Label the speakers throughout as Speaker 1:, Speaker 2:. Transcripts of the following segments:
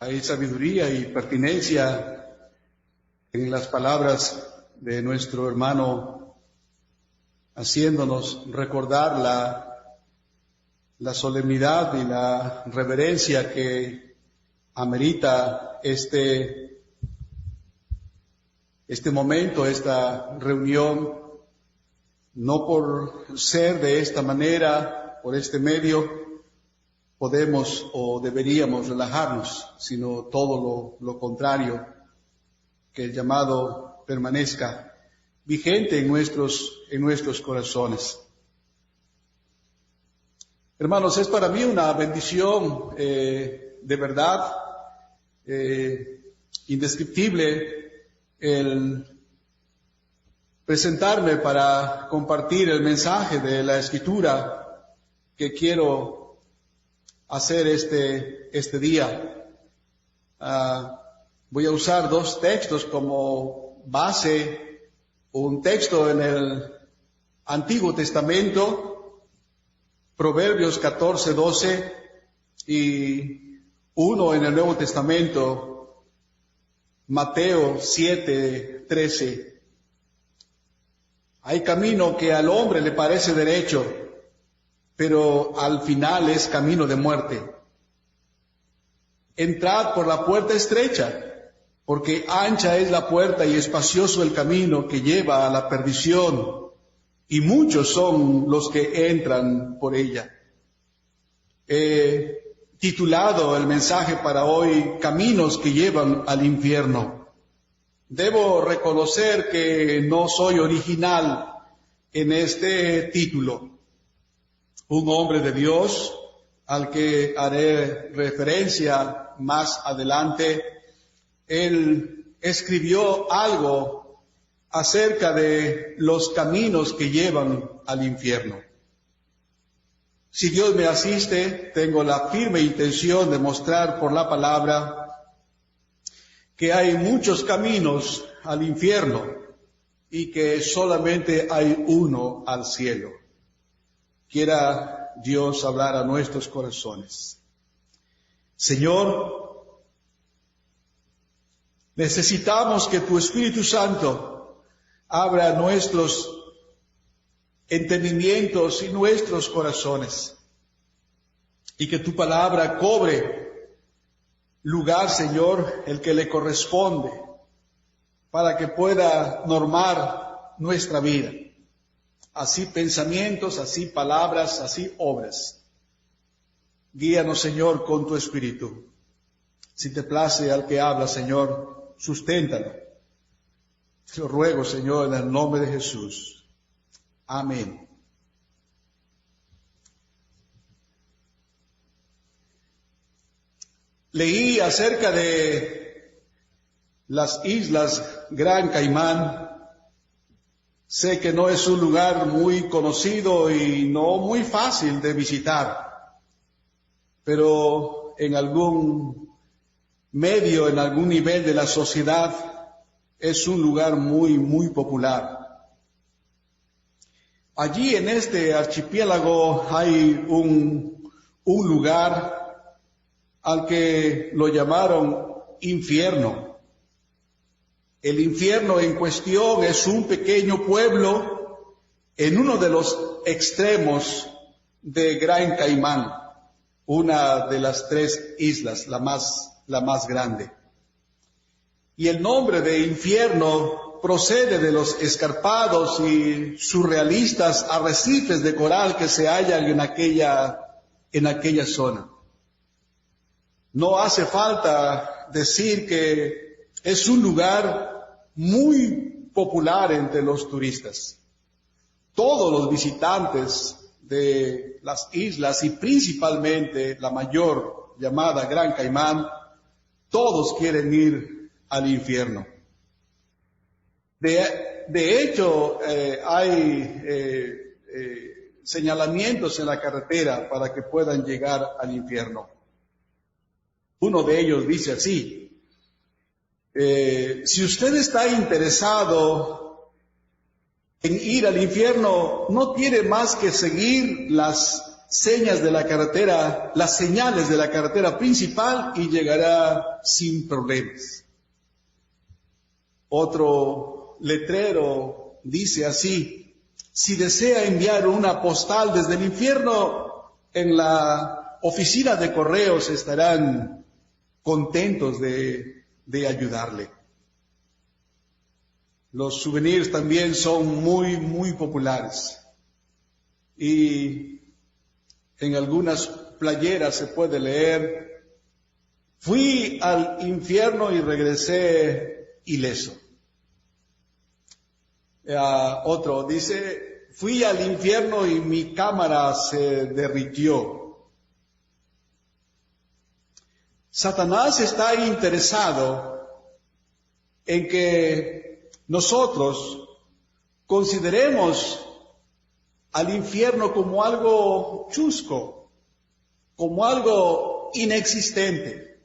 Speaker 1: Hay sabiduría y pertinencia en las palabras de nuestro hermano, haciéndonos recordar la solemnidad y la reverencia que amerita este momento, esta reunión, no por ser de esta manera, por este medio, podemos o deberíamos relajarnos, sino todo lo contrario, que el llamado permanezca vigente en nuestros corazones. Hermanos, es para mí una bendición de verdad indescriptible el presentarme para compartir el mensaje de la Escritura que quiero hacer este día. Voy a usar dos textos como base, un texto en el Antiguo Testamento, Proverbios 14:12, y uno en el Nuevo Testamento, Mateo 7:13. Hay camino que al hombre le parece derecho, pero al final es camino de muerte. Entrad por la puerta estrecha, porque ancha es la puerta y espacioso el camino que lleva a la perdición, y muchos son los que entran por ella. He titulado el mensaje para hoy, Caminos que llevan al infierno. Debo reconocer que no soy original en este título. Un hombre de Dios, al que haré referencia más adelante, él escribió algo acerca de los caminos que llevan al infierno. Si Dios me asiste, tengo la firme intención de mostrar por la palabra que hay muchos caminos al infierno y que solamente hay uno al cielo. Quiera Dios hablar a nuestros corazones. Señor, necesitamos que tu Espíritu Santo abra nuestros entendimientos y nuestros corazones, y que tu palabra cobre lugar, Señor, el que le corresponde, para que pueda normar nuestra vida. Así pensamientos, así palabras, así obras. Guíanos, Señor, con tu Espíritu. Si te place al que habla, Señor, susténtalo. Te lo ruego, Señor, en el nombre de Jesús. Amén. Leí acerca de las islas Gran Caimán. Sé que no es un lugar muy conocido y no muy fácil de visitar, pero en algún medio, en algún nivel de la sociedad, es un lugar muy, muy popular. Allí en este archipiélago hay un lugar al que lo llamaron infierno. El infierno en cuestión es un pequeño pueblo en uno de los extremos de Gran Caimán, una de las 3 islas, la más grande. Y el nombre de infierno procede de los escarpados y surrealistas arrecifes de coral que se hallan en aquella zona. No hace falta decir que es un lugar muy popular entre los turistas. Todos los visitantes de las islas y principalmente la mayor llamada Gran Caimán, todos quieren ir al infierno. De hecho, hay señalamientos en la carretera para que puedan llegar al infierno. Uno de ellos dice así: si usted está interesado en ir al infierno, no tiene más que seguir las señas de la carretera, las señales de la carretera principal y llegará sin problemas. Otro letrero dice así: si desea enviar una postal desde el infierno, en la oficina de correos estarán contentos de ayudarle. Los souvenirs también son muy, muy populares. Y en algunas playeras se puede leer: fui al infierno y regresé ileso. Otro dice: fui al infierno y mi cámara se derritió. Satanás está interesado en que nosotros consideremos al infierno como algo chusco, como algo inexistente,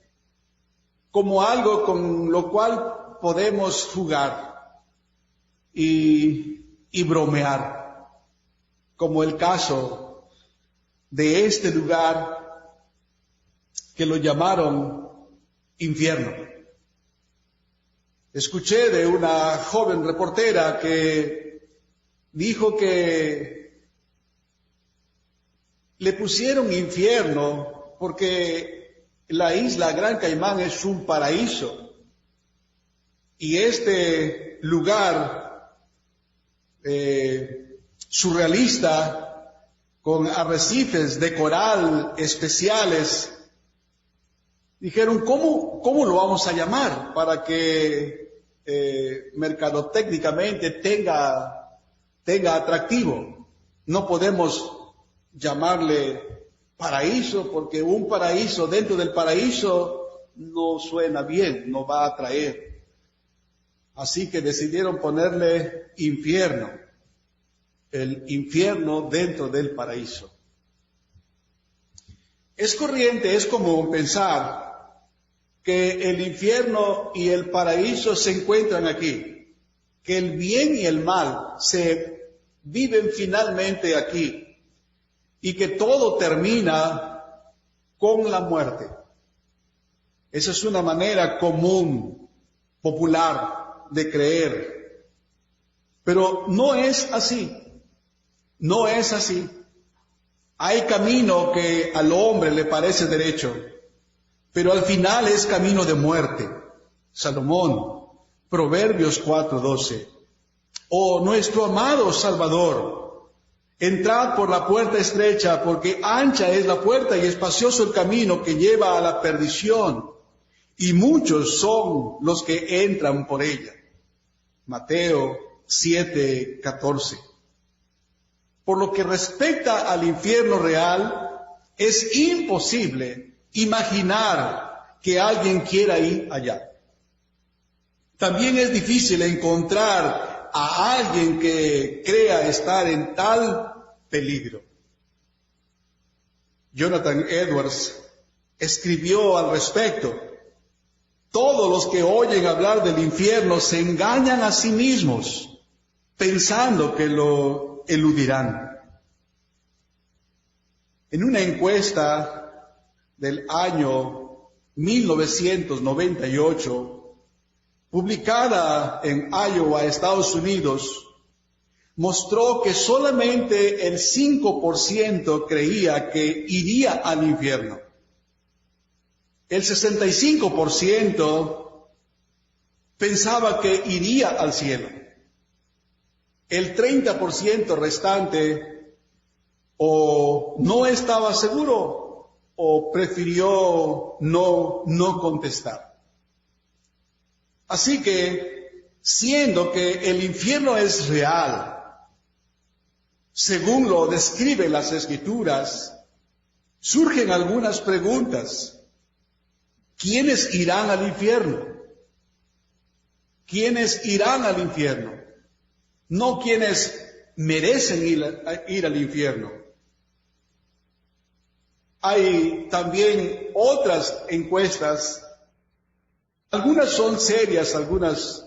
Speaker 1: como algo con lo cual podemos jugar y bromear, como el caso de este lugar que lo llamaron infierno. Escuché de una joven reportera que dijo que le pusieron infierno porque la isla Gran Caimán es un paraíso y este lugar surrealista con arrecifes de coral especiales, dijeron: ¿cómo lo vamos a llamar para que mercadotécnicamente tenga atractivo? No podemos llamarle paraíso porque un paraíso dentro del paraíso no suena bien, no va a atraer. Así que decidieron ponerle infierno, el infierno dentro del paraíso. Es corriente, es común pensar que el infierno y el paraíso se encuentran aquí, que el bien y el mal se viven finalmente aquí y que todo termina con la muerte. Esa es una manera común, popular, de creer. Pero no es así. No es así. Hay camino que al hombre le parece derecho, pero al final es camino de muerte. Salomón, Proverbios 4:12. Oh, nuestro amado Salvador, entrad por la puerta estrecha, porque ancha es la puerta y espacioso el camino que lleva a la perdición, y muchos son los que entran por ella. Mateo 7:14. Por lo que respecta al infierno real, es imposible imaginar que alguien quiera ir allá. También es difícil encontrar a alguien que crea estar en tal peligro. Jonathan Edwards escribió al respecto: todos los que oyen hablar del infierno se engañan a sí mismos, pensando que lo eludirán. En una encuesta del año 1998, publicada en Iowa, Estados Unidos, mostró que solamente el 5% creía que iría al infierno. El 65% pensaba que iría al cielo. El 30% restante o no estaba seguro o prefirió no contestar. Así que, siendo que el infierno es real, según lo describen las Escrituras, surgen algunas preguntas. ¿Quiénes irán al infierno? ¿Quiénes irán al infierno? No quienes merecen ir al infierno. Hay también otras encuestas. Algunas son serias, algunas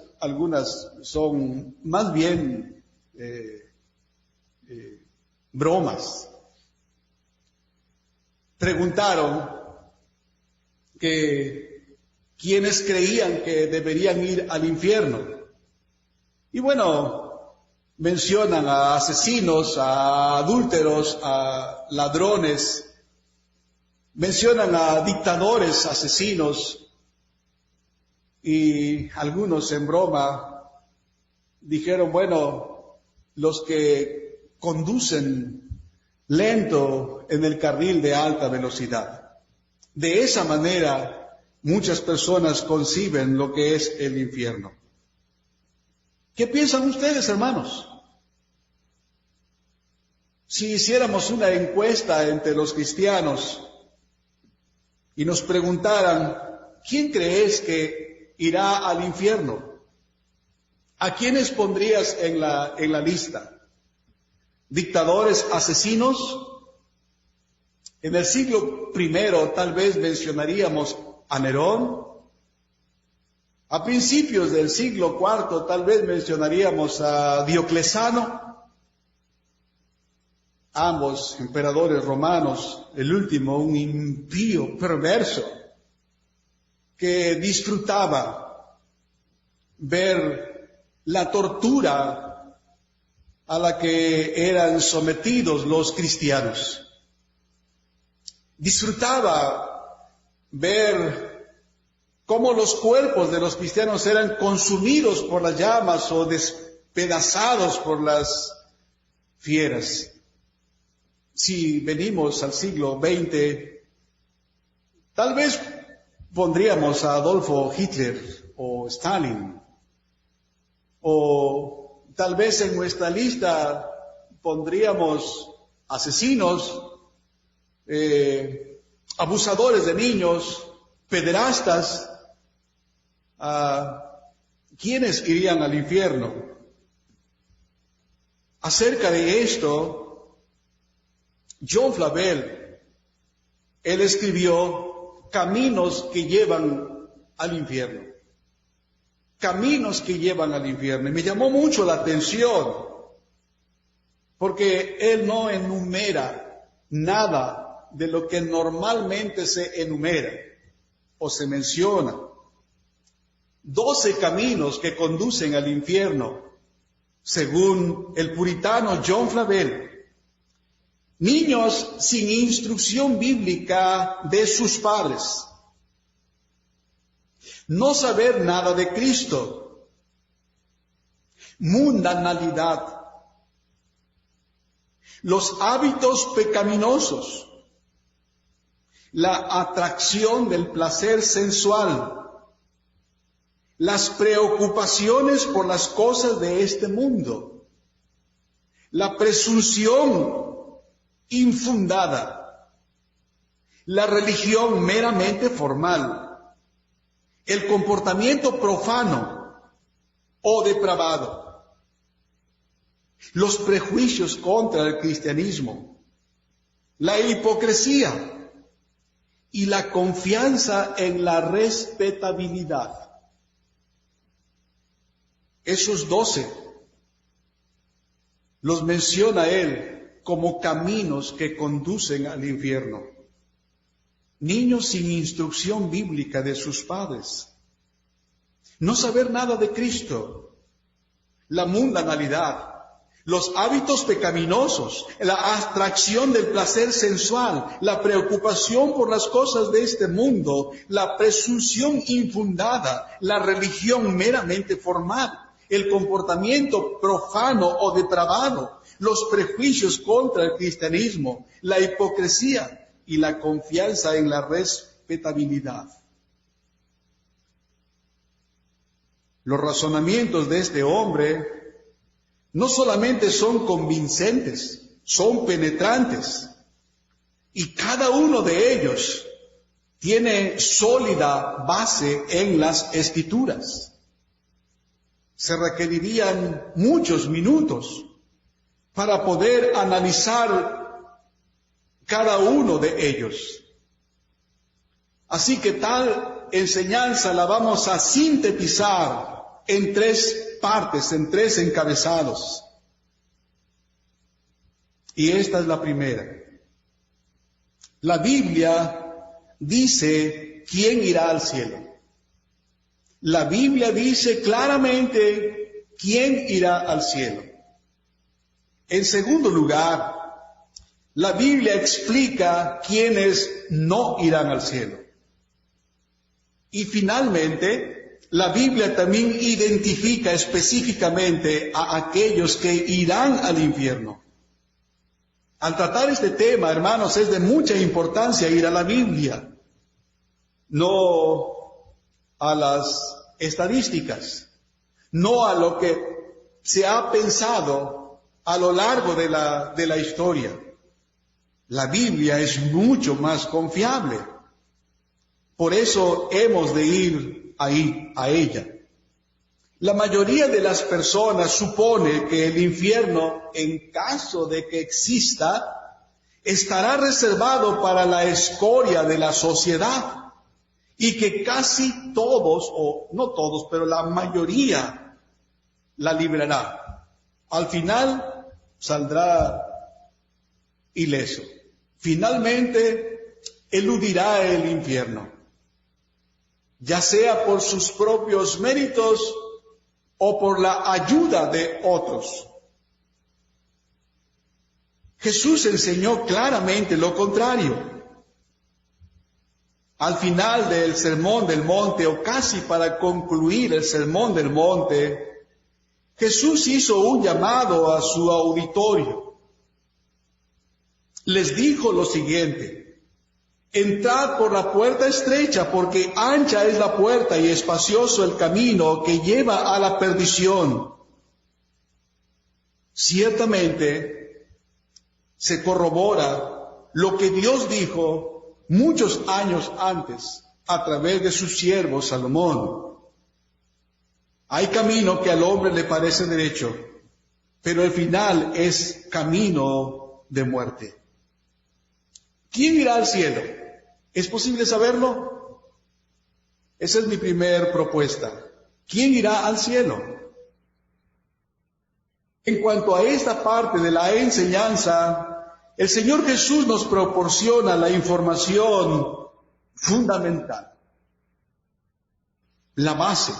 Speaker 1: son más bien bromas. preguntaron que quienes creían que deberían ir al infierno. Y bueno, mencionan a asesinos, a adúlteros, a ladrones, mencionan a dictadores, asesinos, y algunos en broma dijeron, bueno, los que conducen lento en el carril de alta velocidad. De esa manera, muchas personas conciben lo que es el infierno. ¿Qué piensan ustedes, hermanos? Si hiciéramos una encuesta entre los cristianos y nos preguntaran, ¿quién crees que irá al infierno? ¿A quiénes pondrías en la lista? ¿Dictadores, asesinos? En el siglo I tal vez mencionaríamos a Nerón. A principios del siglo IV tal vez mencionaríamos a Diocleciano. Ambos emperadores romanos, el último un impío perverso que disfrutaba ver la tortura a la que eran sometidos los cristianos. Disfrutaba ver cómo los cuerpos de los cristianos eran consumidos por las llamas o despedazados por las fieras. Si venimos al siglo XX, tal vez pondríamos a Adolfo Hitler o Stalin, o tal vez en nuestra lista pondríamos asesinos, abusadores de niños, pederastas. ¿Quiénes irían al infierno? Acerca de esto, John Flavel, él escribió Caminos que llevan al infierno. Caminos que llevan al infierno. Y me llamó mucho la atención, porque él no enumera nada de lo que normalmente se enumera o se menciona. 12 caminos que conducen al infierno, según el puritano John Flavel. Niños sin instrucción bíblica de sus padres. No saber nada de Cristo. Mundanalidad. Los hábitos pecaminosos. La atracción del placer sensual. Las preocupaciones por las cosas de este mundo. La presunción infundada, la religión meramente formal, el comportamiento profano o depravado, los prejuicios contra el cristianismo, la hipocresía y la confianza en la respetabilidad. Esos 12 los menciona él como caminos que conducen al infierno. Niños sin instrucción bíblica de sus padres. No saber nada de Cristo. La mundanalidad. Los hábitos pecaminosos. La atracción del placer sensual. La preocupación por las cosas de este mundo. La presunción infundada. La religión meramente formal. El comportamiento profano o depravado. Los prejuicios contra el cristianismo, la hipocresía y la confianza en la respetabilidad. Los razonamientos de este hombre no solamente son convincentes, son penetrantes, y cada uno de ellos tiene sólida base en las Escrituras. Se requerirían muchos minutos para poder analizar cada uno de ellos. Así que tal enseñanza la vamos a sintetizar en 3 partes, en 3 encabezados. Y esta es la primera. La Biblia dice quién irá al cielo. La Biblia dice claramente quién irá al cielo. En segundo lugar, la Biblia explica quiénes no irán al cielo. Y finalmente, la Biblia también identifica específicamente a aquellos que irán al infierno. Al tratar este tema, hermanos, es de mucha importancia ir a la Biblia, no a las estadísticas, no a lo que se ha pensado a lo largo de la historia. La Biblia es mucho más confiable. Por eso hemos de ir ahí, a ella. La mayoría de las personas supone que el infierno, en caso de que exista, estará reservado para la escoria de la sociedad y que casi todos, o no todos, pero la mayoría la librará. Al final saldrá ileso. Finalmente eludirá el infierno, ya sea por sus propios méritos o por la ayuda de otros. Jesús enseñó claramente lo contrario. Al final del Sermón del Monte, o casi para concluir el Sermón del Monte, Jesús hizo un llamado a su auditorio. Les dijo lo siguiente: entrad por la puerta estrecha, porque ancha es la puerta y espacioso el camino que lleva a la perdición. Ciertamente se corrobora lo que Dios dijo muchos años antes a través de su siervo Salomón. Hay camino que al hombre le parece derecho, pero el final es camino de muerte. ¿Quién irá al cielo? ¿Es posible saberlo? Esa es mi primera propuesta. ¿Quién irá al cielo? En cuanto a esta parte de la enseñanza, el Señor Jesús nos proporciona la información fundamental, la base.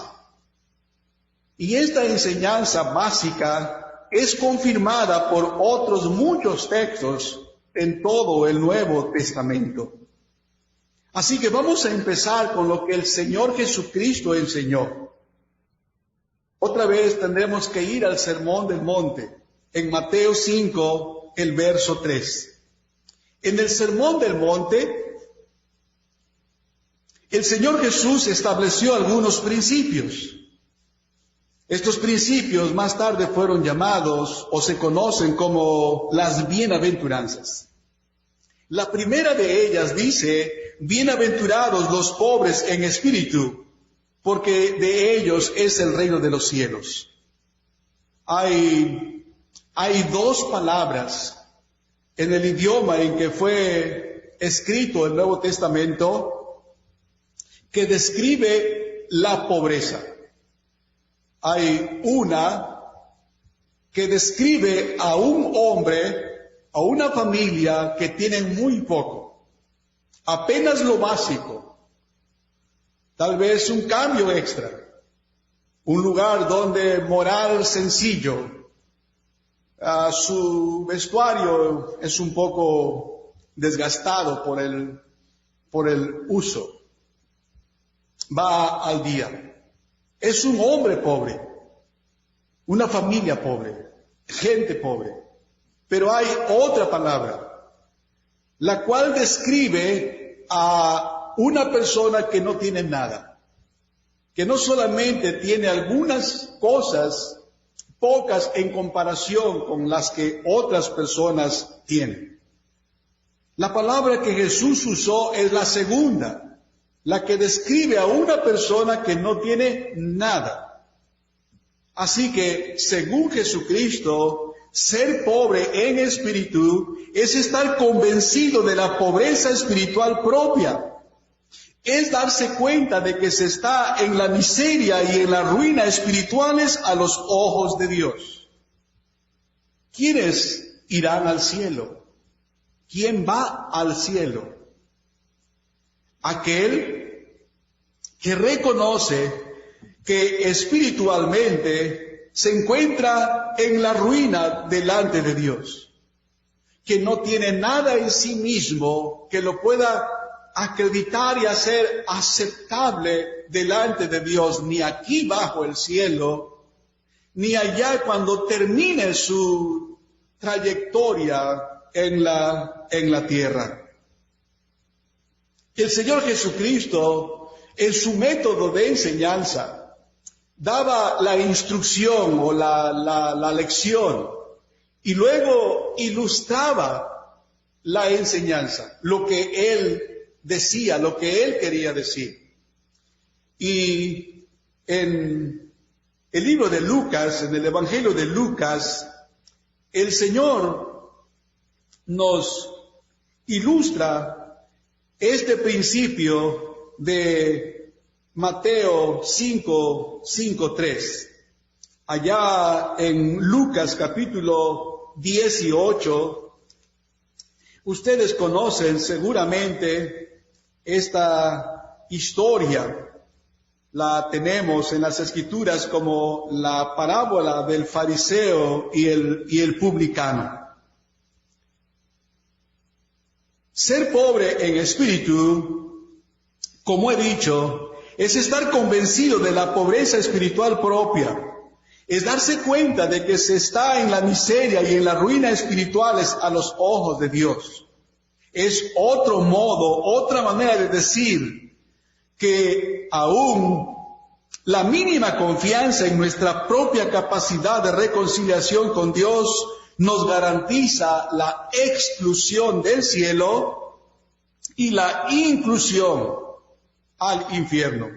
Speaker 1: Y esta enseñanza básica es confirmada por otros muchos textos en todo el Nuevo Testamento. Así que vamos a empezar con lo que el Señor Jesucristo enseñó. Otra vez tendremos que ir al Sermón del Monte, en Mateo 5, el verso 3. En el Sermón del Monte, el Señor Jesús estableció algunos principios. Estos principios más tarde fueron llamados o se conocen como las bienaventuranzas. La primera de ellas dice: bienaventurados los pobres en espíritu, porque de ellos es el reino de los cielos. Hay dos palabras en el idioma en que fue escrito el Nuevo Testamento que describe la pobreza. Hay una que describe a un hombre, a una familia que tienen muy poco, apenas lo básico, tal vez un cambio extra, un lugar donde morar sencillo, su vestuario es un poco desgastado por el uso, va al día. Es un hombre pobre, una familia pobre, gente pobre. Pero hay otra palabra, la cual describe a una persona que no tiene nada, que no solamente tiene algunas cosas, pocas en comparación con las que otras personas tienen. La palabra que Jesús usó es la segunda, la que describe a una persona que no tiene nada. Así que, según Jesucristo, ser pobre en espíritu es estar convencido de la pobreza espiritual propia. Es darse cuenta de que se está en la miseria y en la ruina espirituales a los ojos de Dios. ¿Quiénes irán al cielo? ¿quién va al cielo? Aquel que reconoce que espiritualmente se encuentra en la ruina delante de Dios, que no tiene nada en sí mismo que lo pueda acreditar y hacer aceptable delante de Dios, ni aquí bajo el cielo, ni allá cuando termine su trayectoria en la tierra. El Señor Jesucristo, en su método de enseñanza, daba la instrucción o la lección y luego ilustraba la enseñanza, lo que Él decía, lo que Él quería decir. Y en el libro de Lucas, en el Evangelio de Lucas, el Señor nos ilustra este principio de Mateo 5:3. Allá en Lucas capítulo 18, ustedes conocen seguramente esta historia. La tenemos en las Escrituras como la parábola del fariseo y el publicano. Ser pobre en espíritu, como he dicho, es estar convencido de la pobreza espiritual propia. Es darse cuenta de que se está en la miseria y en la ruina espirituales a los ojos de Dios. Es otro modo, otra manera de decir que aún la mínima confianza en nuestra propia capacidad de reconciliación con Dios nos garantiza la exclusión del cielo y la inclusión al infierno.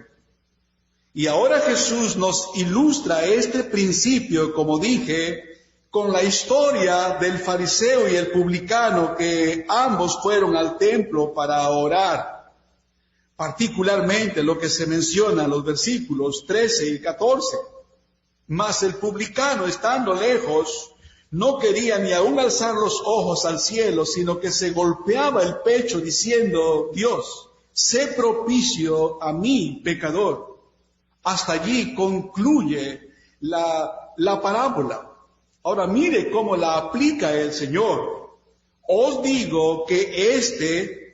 Speaker 1: Y ahora Jesús nos ilustra este principio, como dije, con la historia del fariseo y el publicano, que ambos fueron al templo para orar. Particularmente lo que se menciona en los versículos 13 y 14. Mas el publicano, estando lejos, no quería ni aún alzar los ojos al cielo, sino que se golpeaba el pecho diciendo: Dios, sé propicio a mí, pecador. Hasta allí concluye la parábola. Ahora mire cómo la aplica el Señor. Os digo que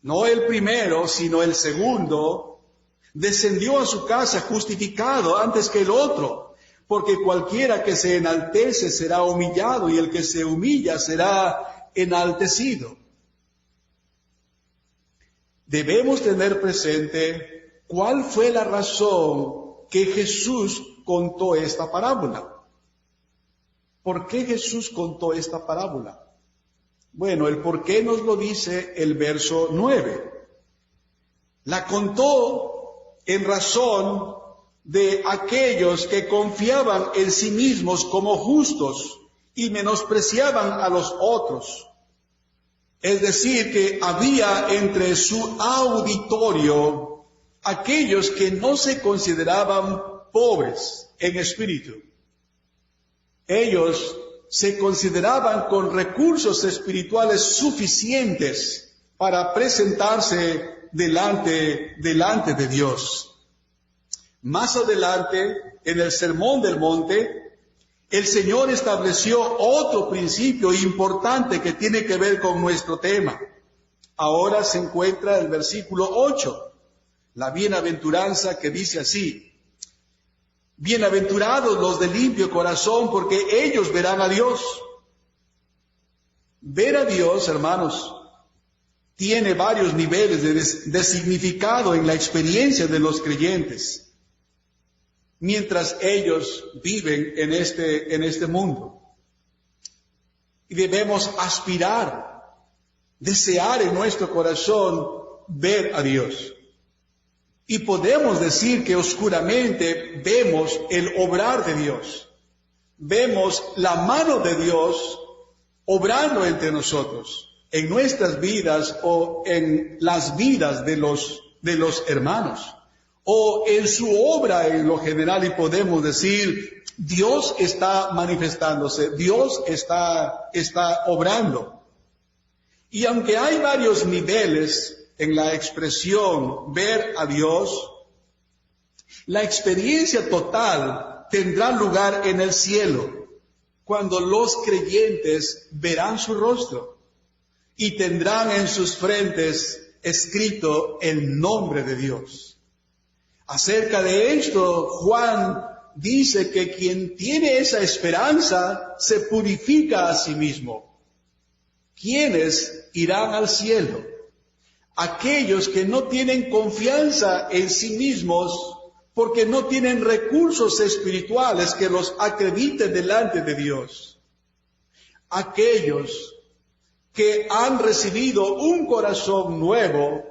Speaker 1: no el primero, sino el segundo, descendió a su casa justificado antes que el otro. Porque cualquiera que se enaltece será humillado, y el que se humilla será enaltecido. Debemos tener presente cuál fue la razón que Jesús contó esta parábola. ¿Por qué Jesús contó esta parábola? Bueno, el por qué nos lo dice el verso 9. La contó en razón de aquellos que confiaban en sí mismos como justos y menospreciaban a los otros. Es decir, que había entre su auditorio aquellos que no se consideraban pobres en espíritu. Ellos se consideraban con recursos espirituales suficientes para presentarse delante de Dios. Más adelante, en el Sermón del Monte, el Señor estableció otro principio importante que tiene que ver con nuestro tema. Ahora se encuentra el versículo 8, la bienaventuranza, que dice así: Bienaventurados los de limpio corazón, porque ellos verán a Dios. Ver a Dios, hermanos, tiene varios niveles de significado en la experiencia de los creyentes mientras ellos viven en este mundo. Y debemos aspirar, desear en nuestro corazón ver a Dios. Y podemos decir que oscuramente vemos el obrar de Dios. Vemos la mano de Dios obrando entre nosotros, en nuestras vidas o en las vidas de los hermanos, o en su obra en lo general, y podemos decir: Dios está manifestándose, Dios está obrando. Y aunque hay varios niveles en la expresión ver a Dios, la experiencia total tendrá lugar en el cielo, cuando los creyentes verán su rostro y tendrán en sus frentes escrito el nombre de Dios. Acerca de esto, Juan dice que quien tiene esa esperanza se purifica a sí mismo. ¿Quiénes irán al cielo? Aquellos que no tienen confianza en sí mismos porque no tienen recursos espirituales que los acrediten delante de Dios. Aquellos que han recibido un corazón nuevo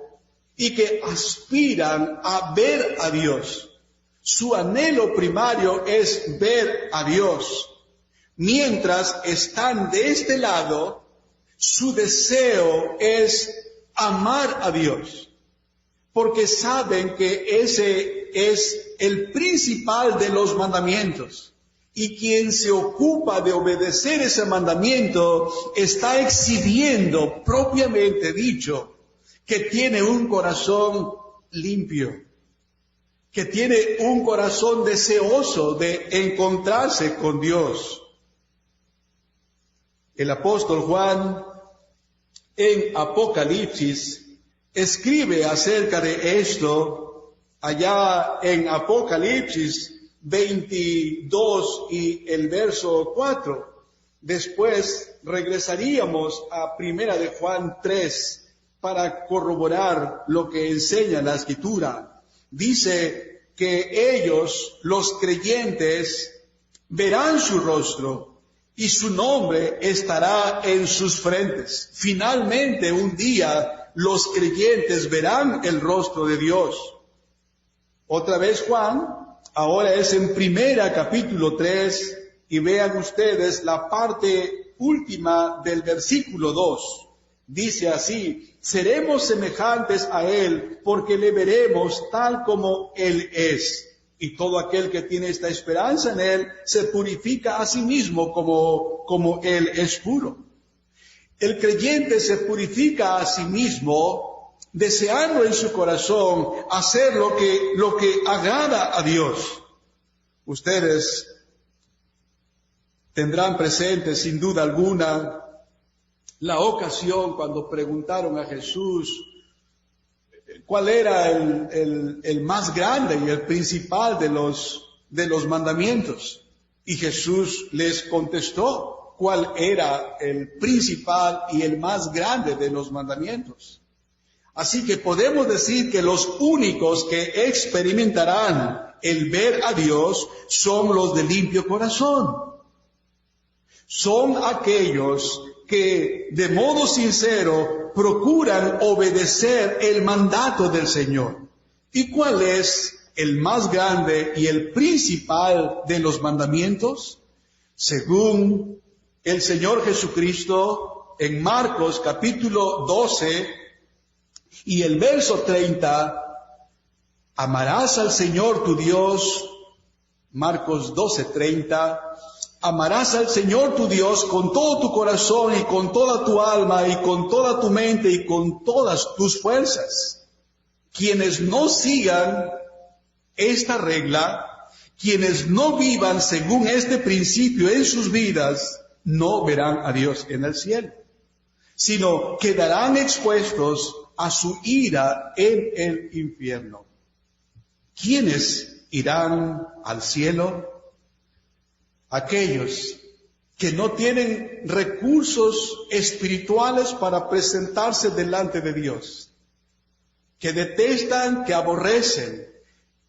Speaker 1: y que aspiran a ver a Dios. Su anhelo primario es ver a Dios. Mientras están de este lado, su deseo es amar a Dios, porque saben que ese es el principal de los mandamientos. Y quien se ocupa de obedecer ese mandamiento está exhibiendo, propiamente dicho, que tiene un corazón limpio, que tiene un corazón deseoso de encontrarse con Dios. El apóstol Juan en Apocalipsis escribe acerca de esto allá en Apocalipsis 22 y el verso 4. Después regresaríamos a Primera de Juan 3 para corroborar lo que enseña la Escritura. Dice que ellos, los creyentes, verán su rostro y su nombre estará en sus frentes. Finalmente, un día, los creyentes verán el rostro de Dios. Otra vez Juan, ahora es en Primera capítulo 3, y vean ustedes la parte última del versículo 2. Dice así: seremos semejantes a Él porque le veremos tal como Él es. Y todo aquel que tiene esta esperanza en Él se purifica a sí mismo como Él es puro. El creyente se purifica a sí mismo deseando en su corazón hacer lo que agrada a Dios. Ustedes tendrán presente sin duda alguna la ocasión cuando preguntaron a Jesús cuál era el más grande y el principal de los mandamientos. Y Jesús les contestó cuál era el principal y el más grande de los mandamientos. Así que podemos decir que los únicos que experimentarán el ver a Dios son los de limpio corazón. Son aquellos que de modo sincero procuran obedecer el mandato del Señor. ¿Y cuál es el más grande y el principal de los mandamientos? Según el Señor Jesucristo, en Marcos capítulo 12 y el verso 30, amarás al Señor tu Dios, Marcos 12:30, amarás al Señor tu Dios con todo tu corazón y con toda tu alma y con toda tu mente y con todas tus fuerzas. Quienes no sigan esta regla, quienes no vivan según este principio en sus vidas, no verán a Dios en el cielo, sino quedarán expuestos a su ira en el infierno. ¿Quiénes irán al cielo? Aquellos que no tienen recursos espirituales para presentarse delante de Dios, que detestan, que aborrecen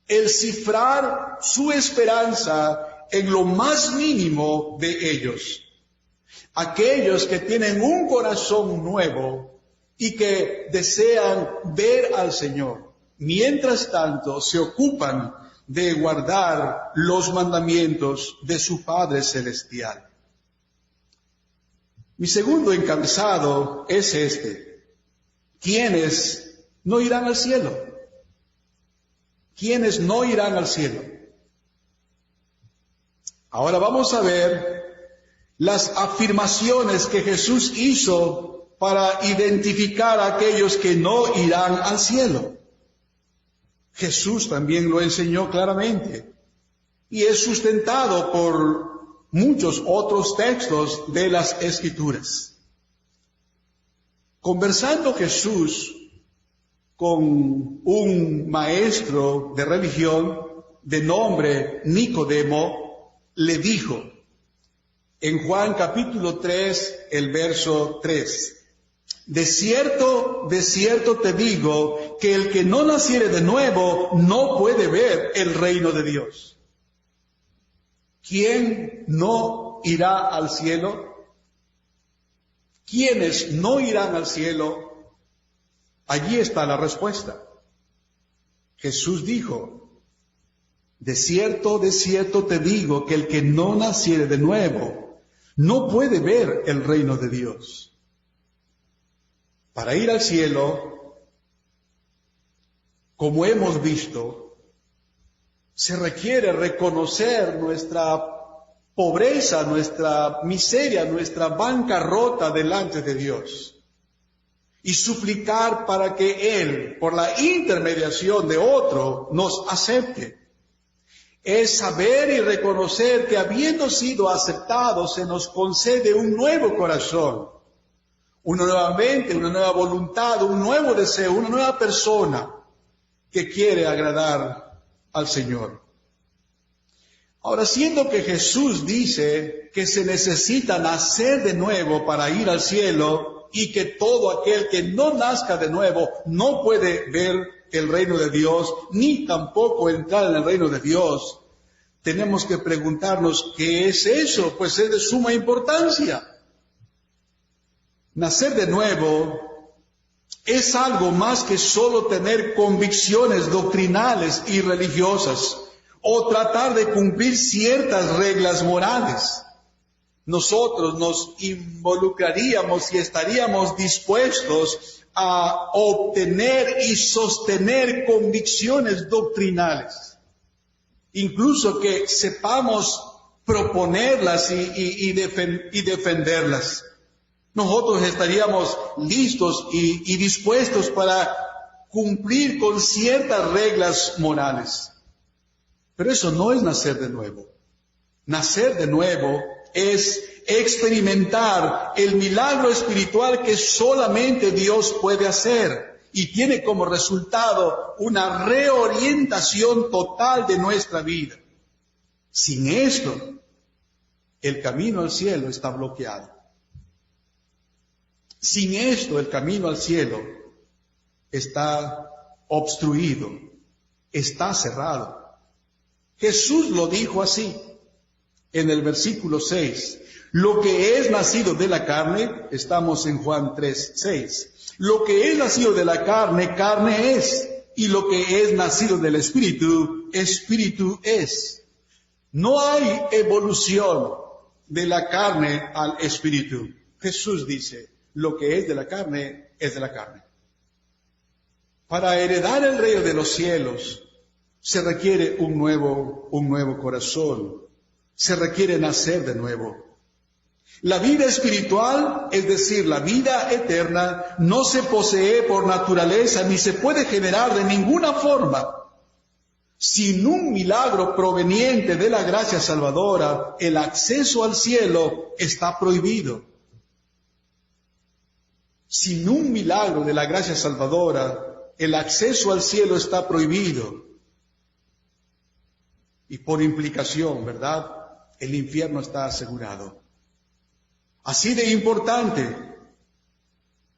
Speaker 1: el cifrar su esperanza en lo más mínimo de ellos. Aquellos que tienen un corazón nuevo y que desean ver al Señor, mientras tanto se ocupan de guardar los mandamientos de su Padre Celestial. Mi segundo encabezado es este: ¿quiénes no irán al cielo? ¿Quiénes no irán al cielo? Ahora vamos a ver las afirmaciones que Jesús hizo para identificar a aquellos que no irán al cielo. Jesús también lo enseñó claramente y es sustentado por muchos otros textos de las Escrituras. Conversando Jesús con un maestro de religión de nombre Nicodemo, le dijo en Juan capítulo 3, el verso 3, de cierto te digo que el que no naciere de nuevo no puede ver el reino de Dios. ¿Quién no irá al cielo? ¿Quiénes no irán al cielo? Allí está la respuesta. Jesús dijo, de cierto te digo que el que no naciere de nuevo no puede ver el reino de Dios. Para ir al cielo, como hemos visto, se requiere reconocer nuestra pobreza, nuestra miseria, nuestra bancarrota delante de Dios y suplicar para que Él, por la intermediación de otro, nos acepte. Es saber y reconocer que habiendo sido aceptados se nos concede un nuevo corazón, una nueva mente, una nueva voluntad, un nuevo deseo, una nueva persona que quiere agradar al Señor. Ahora, siendo que Jesús dice que se necesita nacer de nuevo para ir al cielo y que todo aquel que no nazca de nuevo no puede ver el reino de Dios, ni tampoco entrar en el reino de Dios, tenemos que preguntarnos, ¿qué es eso? Pues es de suma importancia. Nacer de nuevo es algo más que solo tener convicciones doctrinales y religiosas o tratar de cumplir ciertas reglas morales. Nosotros nos involucraríamos y estaríamos dispuestos a obtener y sostener convicciones doctrinales, incluso que sepamos proponerlas y defenderlas. Nosotros estaríamos listos y dispuestos para cumplir con ciertas reglas morales. Pero eso no es nacer de nuevo. Nacer de nuevo es experimentar el milagro espiritual que solamente Dios puede hacer y tiene como resultado una reorientación total de nuestra vida. Sin esto, el camino al cielo está bloqueado. Sin esto, el camino al cielo está obstruido, está cerrado. Jesús lo dijo así en el versículo 6. Lo que es nacido de la carne, estamos en Juan 3:6. Lo que es nacido de la carne, carne es. Y lo que es nacido del Espíritu, Espíritu es. No hay evolución de la carne al Espíritu. Jesús dice, lo que es de la carne, es de la carne. Para heredar el reino de los cielos, se requiere un nuevo corazón. Se requiere nacer de nuevo. La vida espiritual, es decir, la vida eterna, no se posee por naturaleza ni se puede generar de ninguna forma. Sin un milagro proveniente de la gracia salvadora, el acceso al cielo está prohibido. Sin un milagro de la gracia salvadora, el acceso al cielo está prohibido. Y por implicación, ¿verdad? El infierno está asegurado. Así de importante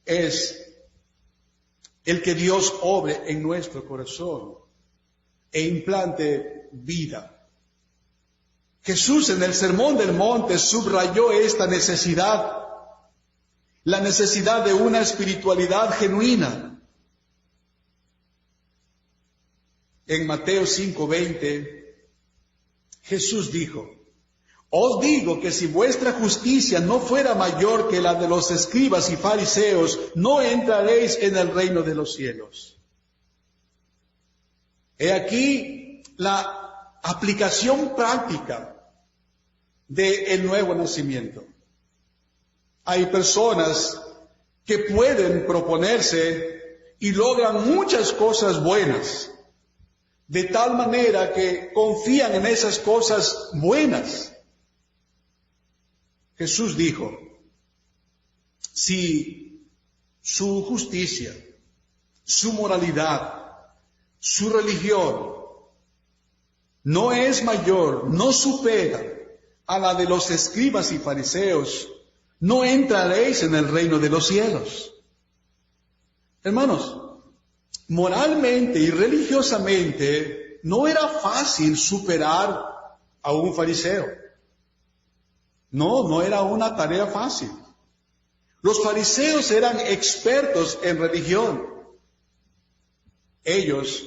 Speaker 1: es el que Dios obre en nuestro corazón e implante vida. Jesús en el Sermón del Monte subrayó esta necesidad, la necesidad de una espiritualidad genuina. En Mateo 5:20, Jesús dijo, os digo que si vuestra justicia no fuera mayor que la de los escribas y fariseos, no entraréis en el reino de los cielos. He aquí la aplicación práctica del nuevo nacimiento. Hay personas que pueden proponerse y logran muchas cosas buenas, de tal manera que confían en esas cosas buenas. Jesús dijo, si su justicia, su moralidad, su religión no es mayor, no supera a la de los escribas y fariseos, no entraréis en el reino de los cielos. Hermanos, moralmente y religiosamente no era fácil superar a un fariseo. No era una tarea fácil. Los fariseos eran expertos en religión. Ellos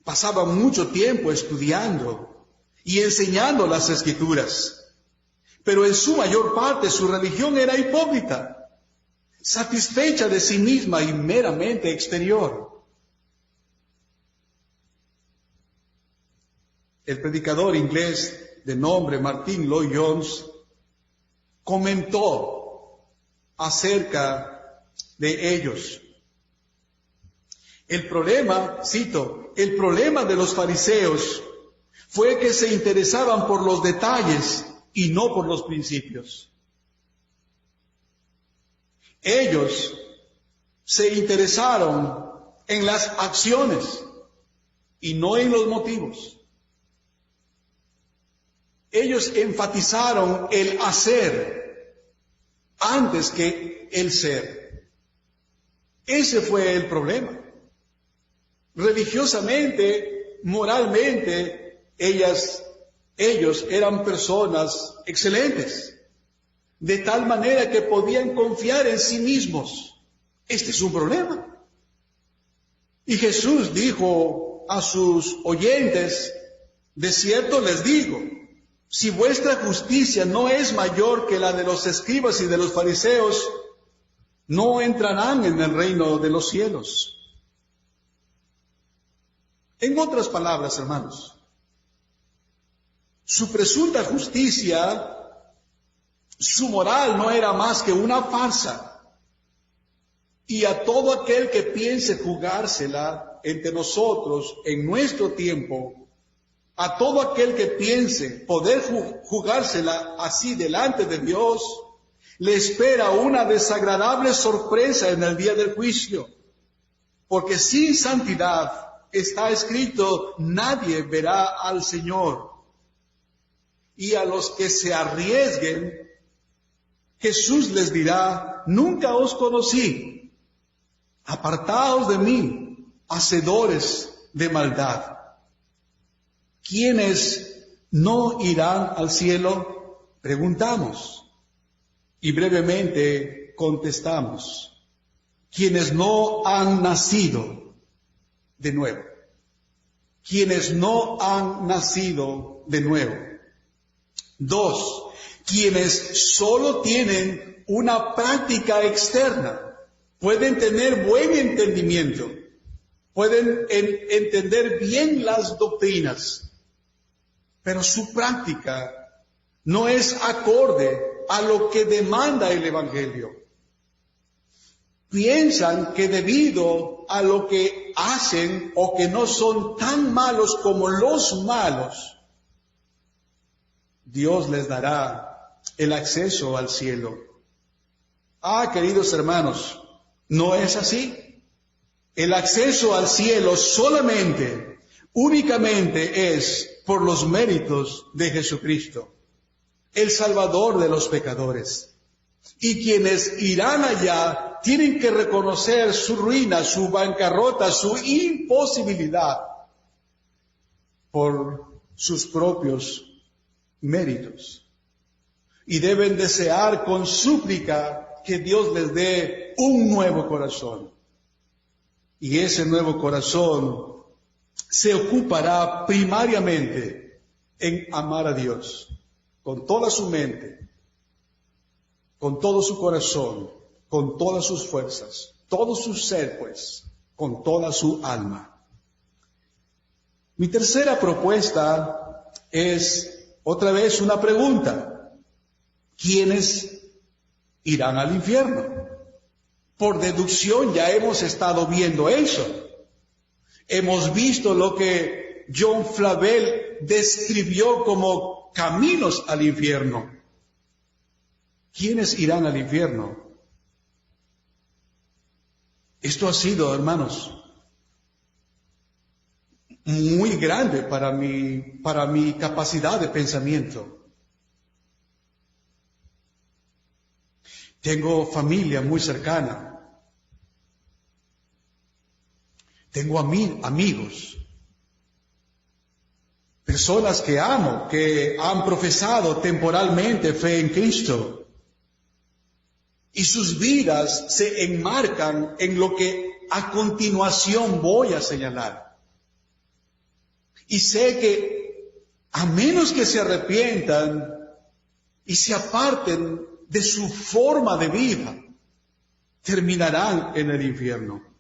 Speaker 1: pasaban mucho tiempo estudiando y enseñando las Escrituras, pero en su mayor parte su religión era hipócrita, satisfecha de sí misma y meramente exterior. El predicador inglés de nombre Martin Lloyd-Jones comentó acerca de ellos. El problema, cito, el problema de los fariseos fue que se interesaban por los detalles y no por los principios. Ellos se interesaron en las acciones y no en los motivos. Ellos enfatizaron el hacer antes que el ser. Ese fue el problema. Religiosamente, moralmente, ellos eran personas excelentes, de tal manera que podían confiar en sí mismos. Este es un problema. Y Jesús dijo a sus oyentes, de cierto les digo, si vuestra justicia no es mayor que la de los escribas y de los fariseos, no entrarán en el reino de los cielos. En otras palabras, hermanos, su presunta justicia, su moral no era más que una farsa. Y a todo aquel que piense jugársela entre nosotros en nuestro tiempo, a todo aquel que piense poder jugársela así delante de Dios, le espera una desagradable sorpresa en el día del juicio. Porque sin santidad, está escrito, nadie verá al Señor. Y a los que se arriesguen, Jesús les dirá, nunca os conocí, apartaos de mí, hacedores de maldad. ¿Quiénes no irán al cielo? Preguntamos. Y brevemente contestamos, quienes no han nacido de nuevo. Quienes no han nacido de nuevo. 2, quienes solo tienen una práctica externa, pueden tener buen entendimiento, pueden entender bien las doctrinas, pero su práctica no es acorde a lo que demanda el Evangelio. Piensan que debido a lo que hacen o que no son tan malos como los malos, Dios les dará el acceso al cielo. Queridos hermanos, no es así. El acceso al cielo únicamente es por los méritos de Jesucristo, el Salvador de los pecadores. Y quienes irán allá tienen que reconocer su ruina, su bancarrota, su imposibilidad por sus propios méritos. Y deben desear con súplica que Dios les dé un nuevo corazón. Y ese nuevo corazón se ocupará primariamente en amar a Dios con toda su mente, con todo su corazón, con todas sus fuerzas, todo su ser, pues, con toda su alma. Mi tercera propuesta es otra vez una pregunta. ¿Quiénes irán al infierno? por deducción ya hemos estado viendo eso. Hemos visto lo que John Flavel describió como caminos al infierno. ¿Quiénes irán al infierno? Esto ha sido, hermanos, muy grande para mi capacidad de pensamiento. Tengo familia muy cercana. Tengo amigos, personas que amo, que han profesado temporalmente fe en Cristo. Y sus vidas se enmarcan en lo que a continuación voy a señalar. Y sé que a menos que se arrepientan y se aparten de su forma de vida, terminarán en el infierno.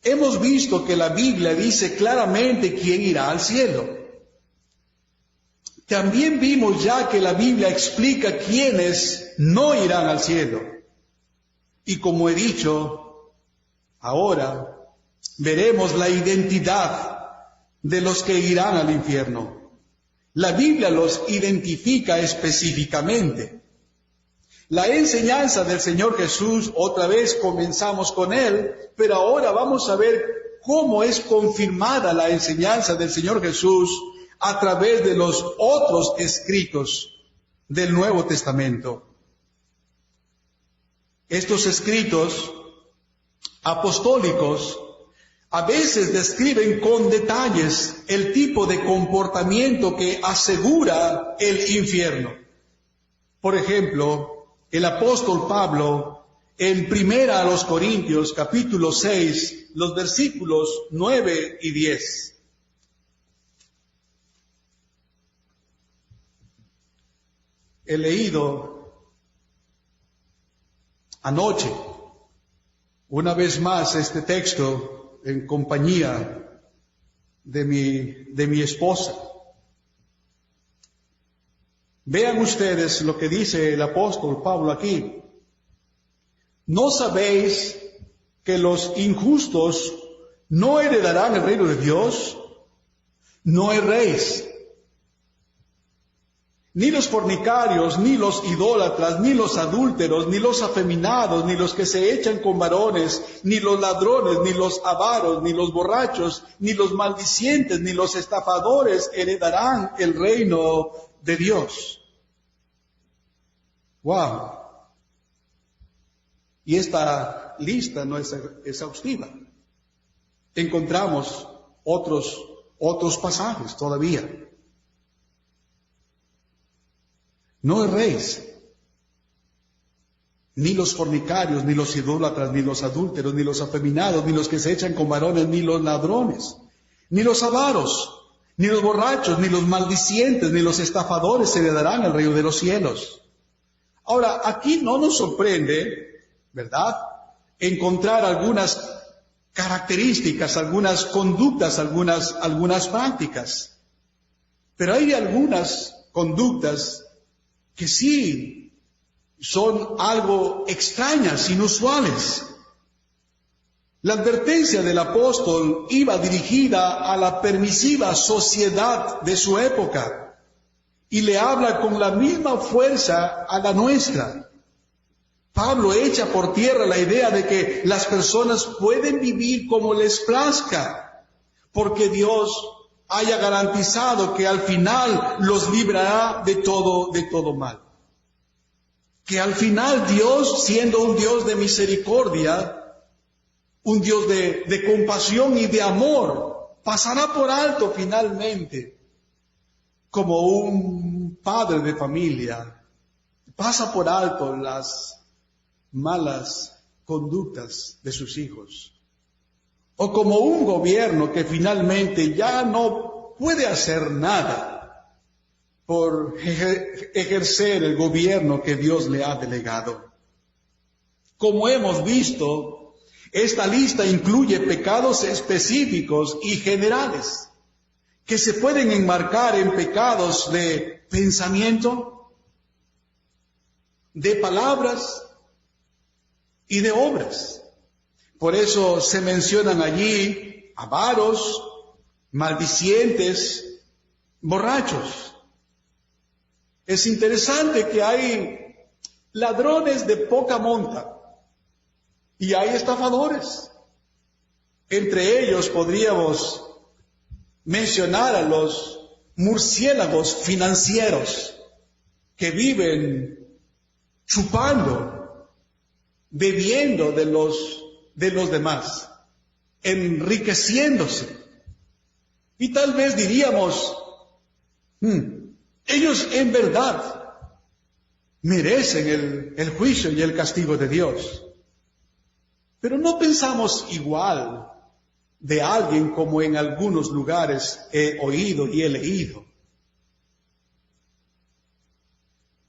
Speaker 1: Hemos visto que la Biblia dice claramente quién irá al cielo. También vimos ya que la Biblia explica quiénes no irán al cielo. Y como he dicho, ahora veremos la identidad de los que irán al infierno. La Biblia los identifica específicamente. La enseñanza del Señor Jesús, otra vez comenzamos con Él, pero ahora vamos a ver cómo es confirmada la enseñanza del Señor Jesús a través de los otros escritos del Nuevo Testamento. Estos escritos apostólicos a veces describen con detalles el tipo de comportamiento que asegura el infierno. Por ejemplo, el apóstol Pablo, en 1 Corintios, capítulo 6, los versículos 9 y 10. He leído anoche, una vez más, este texto en compañía de mi esposa. Vean ustedes lo que dice el apóstol Pablo aquí. ¿No sabéis que los injustos no heredarán el reino de Dios? No erréis. Ni los fornicarios, ni los idólatras, ni los adúlteros, ni los afeminados, ni los que se echan con varones, ni los ladrones, ni los avaros, ni los borrachos, ni los maldicientes, ni los estafadores heredarán el reino de Dios. ¡Wow! Y esta lista no es exhaustiva. Encontramos otros pasajes todavía. No erréis, ni los fornicarios, ni los idólatras, ni los adúlteros, ni los afeminados, ni los que se echan con varones, ni los ladrones, ni los avaros, ni los borrachos, ni los maldicientes, ni los estafadores heredarán el reino de los cielos. Ahora, aquí no nos sorprende, ¿verdad?, encontrar algunas características, algunas conductas, algunas prácticas. Pero hay algunas conductas que sí son algo extrañas, inusuales. La advertencia del apóstol iba dirigida a la permisiva sociedad de su época y le habla con la misma fuerza a la nuestra. Pablo echa por tierra la idea de que las personas pueden vivir como les plazca, porque Dios haya garantizado que al final los librará de todo mal. Que al final Dios, siendo un Dios de misericordia, un Dios de compasión y de amor, pasará por alto finalmente, como un padre de familia, pasa por alto las malas conductas de sus hijos. O como un gobierno que finalmente ya no puede hacer nada por ejercer el gobierno que Dios le ha delegado. Como hemos visto, esta lista incluye pecados específicos y generales que se pueden enmarcar en pecados de pensamiento, de palabras, y de obras. Por eso se mencionan allí avaros, maldicientes, borrachos. Es interesante que hay ladrones de poca monta y hay estafadores. Entre ellos podríamos mencionar a los murciélagos financieros que viven chupando, bebiendo de los demás, enriqueciéndose. Y tal vez diríamos, ellos en verdad merecen el juicio y el castigo de Dios. Pero no pensamos igual de alguien como en algunos lugares he oído y he leído.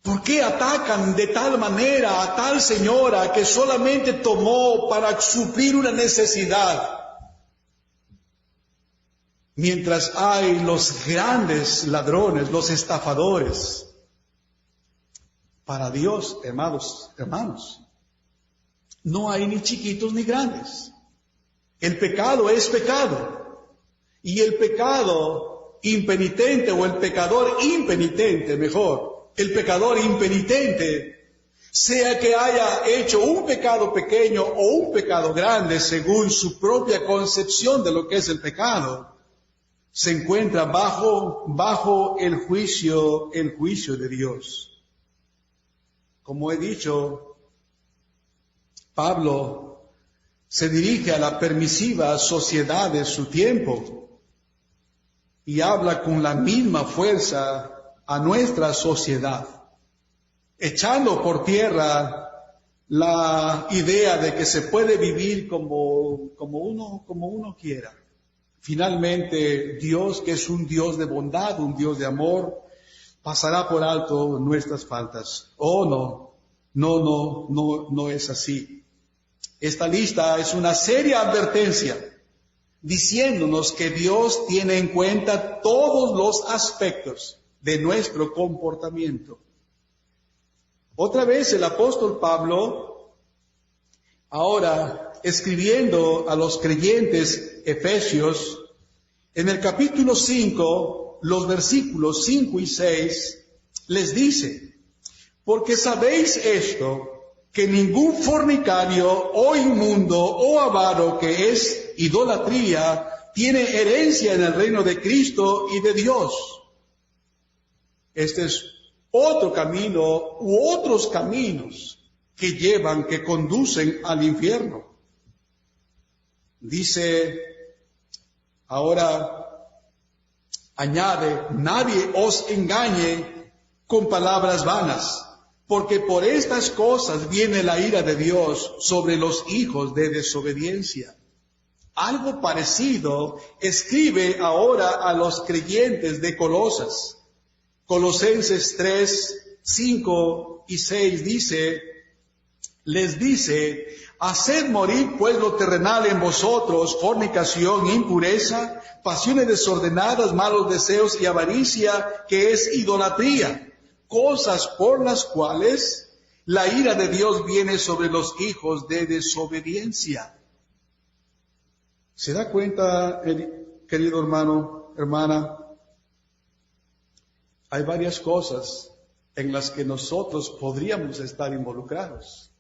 Speaker 1: ¿Por qué atacan de tal manera a tal señora que solamente tomó para suplir una necesidad? Mientras hay los grandes ladrones, los estafadores. Para Dios, hermanos, no hay ni chiquitos ni grandes. El pecado es pecado. Y el pecado impenitente, o el pecador impenitente, mejor, el pecador impenitente, sea que haya hecho un pecado pequeño o un pecado grande según su propia concepción de lo que es el pecado, se encuentra bajo el juicio de Dios. Como he dicho, Pablo se dirige a la permisiva sociedad de su tiempo y habla con la misma fuerza a nuestra sociedad, echando por tierra la idea de que se puede vivir como uno quiera. Finalmente, Dios, que es un Dios de bondad, un Dios de amor, pasará por alto nuestras faltas. Oh, no es así. Esta lista es una seria advertencia, diciéndonos que Dios tiene en cuenta todos los aspectos de nuestro comportamiento. Otra vez el apóstol Pablo, ahora escribiendo a los creyentes efesios, en el capítulo 5, los versículos 5 y 6, les dice: porque sabéis esto, que ningún fornicario o inmundo o avaro, que es idolatría, tiene herencia en el reino de Cristo y de Dios. Este es otro camino u otros caminos que conducen al infierno. Dice, ahora añade, nadie os engañe con palabras vanas, porque por estas cosas viene la ira de Dios sobre los hijos de desobediencia. Algo parecido escribe ahora a los creyentes de Colosas. Colosenses 3, 5 y 6 les dice, haced morir pues lo terrenal en vosotros, fornicación, impureza, pasiones desordenadas, malos deseos y avaricia, que es idolatría, cosas por las cuales la ira de Dios viene sobre los hijos de desobediencia. ¿Se da cuenta, querido hermano, hermana? Hay varias cosas en las que nosotros podríamos estar involucrados.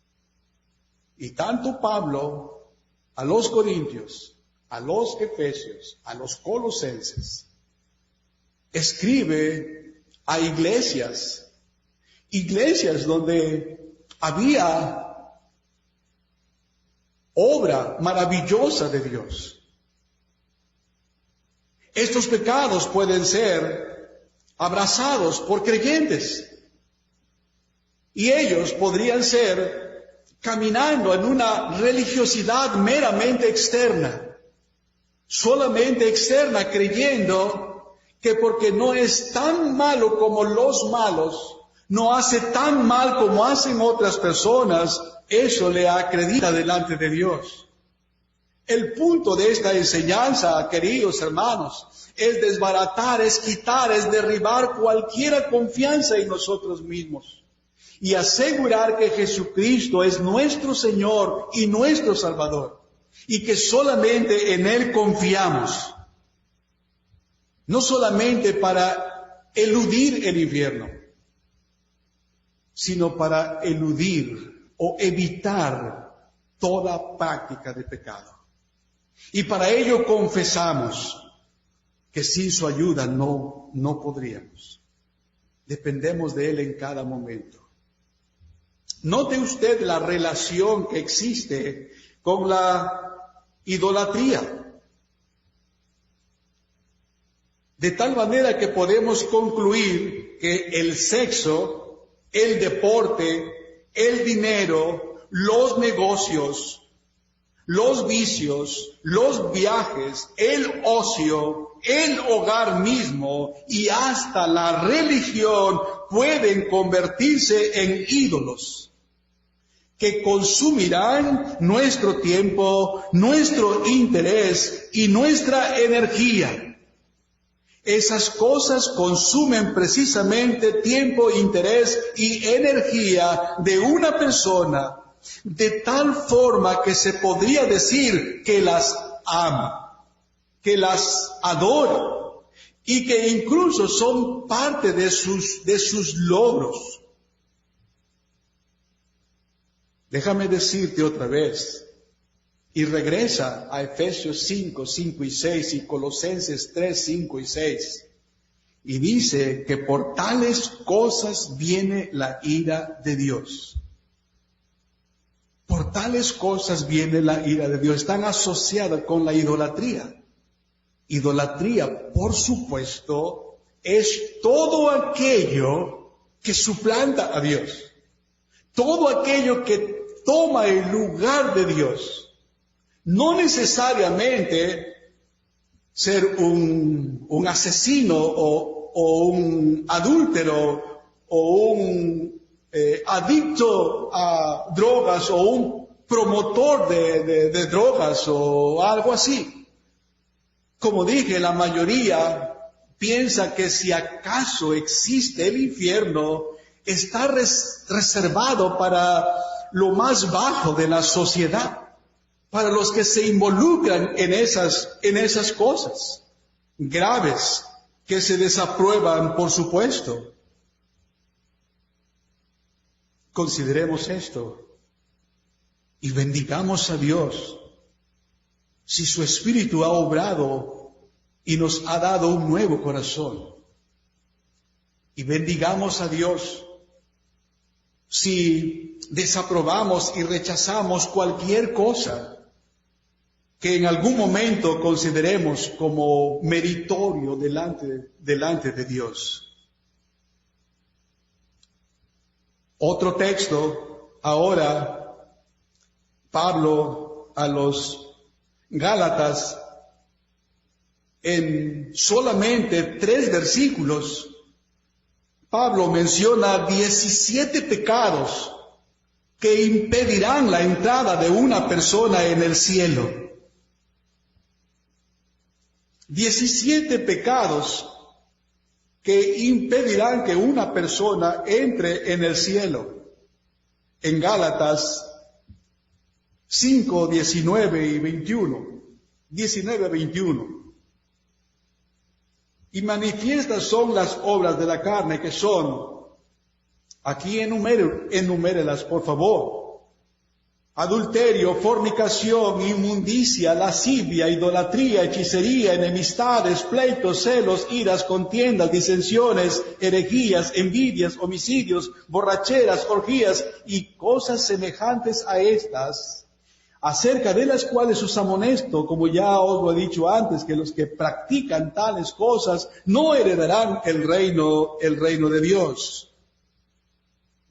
Speaker 1: Y tanto Pablo a los Corintios, a los Efesios, a los Colosenses, escribe a iglesias donde había obra maravillosa de Dios. Estos pecados pueden ser abrazados por creyentes y ellos podrían ser caminando en una religiosidad meramente externa, solamente externa, creyendo que porque no es tan malo como los malos, no hace tan mal como hacen otras personas, eso le acredita delante de Dios. El punto de esta enseñanza, queridos hermanos, es desbaratar, es quitar, es derribar cualquier confianza en nosotros mismos y asegurar que Jesucristo es nuestro Señor y nuestro Salvador, y que solamente en Él confiamos, no solamente para eludir el infierno, sino para eludir o evitar toda práctica de pecado. Y para ello confesamos que sin su ayuda no podríamos. Dependemos de Él en cada momento. Note usted la relación que existe con la idolatría. De tal manera que podemos concluir que el sexo, el deporte, el dinero, los negocios, los vicios, los viajes, el ocio, el hogar mismo y hasta la religión pueden convertirse en ídolos que consumirán nuestro tiempo, nuestro interés y nuestra energía. Esas cosas consumen precisamente tiempo, interés y energía de una persona de tal forma que se podría decir que las ama, que las adora y que incluso son parte de sus logros. Déjame decirte otra vez, y regresa a Efesios 5, 5 y 6 y Colosenses 3, 5 y 6. Y dice que por tales cosas viene la ira de Dios. Por tales cosas viene la ira de Dios. Están asociadas con la idolatría. Idolatría, por supuesto, es todo aquello que suplanta a Dios. Todo aquello que toma el lugar de Dios. No necesariamente ser un asesino o un adúltero o un adicto a drogas o un promotor de drogas o algo así. Como dije, la mayoría piensa que si acaso existe el infierno, está reservado para lo más bajo de la sociedad. Para los que se involucran en esas cosas graves que se desaprueban, por supuesto. Consideremos esto y bendigamos a Dios si su Espíritu ha obrado y nos ha dado un nuevo corazón. Y bendigamos a Dios si desaprobamos y rechazamos cualquier cosa que en algún momento consideremos como meritorio delante de Dios. Otro texto, ahora, Pablo a los Gálatas, en solamente 3 versículos, Pablo menciona 17 pecados que impedirán la entrada de una persona en el cielo. 17 pecados que impedirán que una persona entre en el cielo. En Gálatas 5, 19 y 21. 19, 21. Y manifiestas son las obras de la carne que son, aquí enumérelas por favor: adulterio, fornicación, inmundicia, lascivia, idolatría, hechicería, enemistades, pleitos, celos, iras, contiendas, disensiones, herejías, envidias, homicidios, borracheras, orgías y cosas semejantes a estas, acerca de las cuales os amonesto, como ya os lo he dicho antes, que los que practican tales cosas no heredarán el reino de Dios.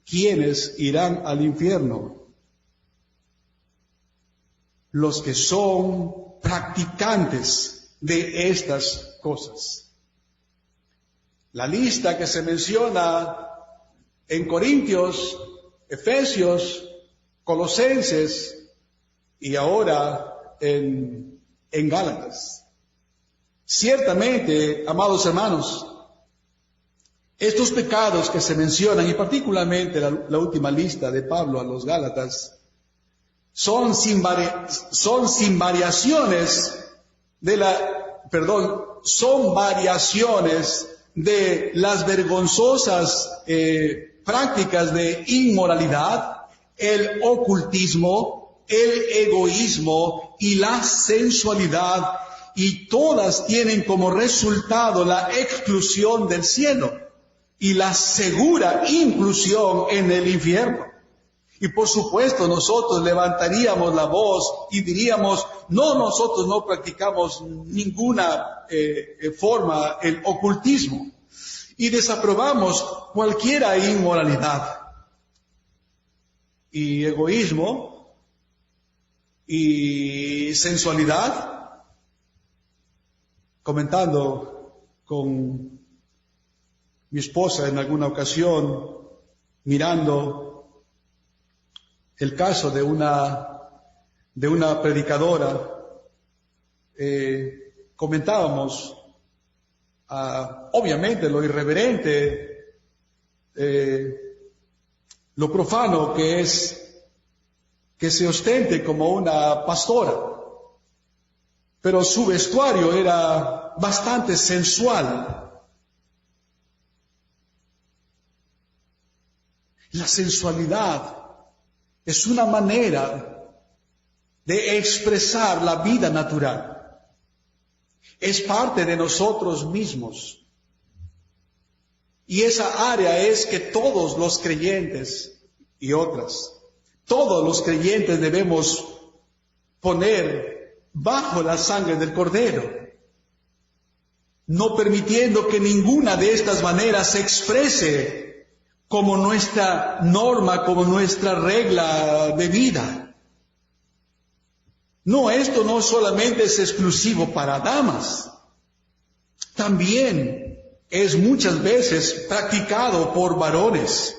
Speaker 1: ¿Quiénes irán al infierno? Los que son practicantes de estas cosas. La lista que se menciona en Corintios, Efesios, Colosenses y ahora en Gálatas. Ciertamente, amados hermanos, Estos pecados que se mencionan, y particularmente la última lista de Pablo a los Gálatas, son sin variaciones son variaciones de las vergonzosas prácticas de inmoralidad, el ocultismo, el egoísmo y la sensualidad, y todas tienen como resultado la exclusión del cielo y la segura inclusión en el infierno. Y por supuesto nosotros levantaríamos la voz y diríamos, nosotros no practicamos ninguna forma el ocultismo y desaprobamos cualquier inmoralidad y egoísmo y sensualidad. Comentando con mi esposa en alguna ocasión, mirando el caso de una predicadora, comentábamos obviamente lo irreverente, lo profano que es que se ostente como una pastora, pero su vestuario era bastante sensual. La sensualidad es una manera de expresar la vida natural. Es parte de nosotros mismos. Y esa área es que todos los creyentes y todos los creyentes debemos poner bajo la sangre del Cordero, no permitiendo que ninguna de estas maneras se exprese como nuestra norma, como nuestra regla de vida. No, esto no solamente es exclusivo para damas, también es muchas veces practicado por varones.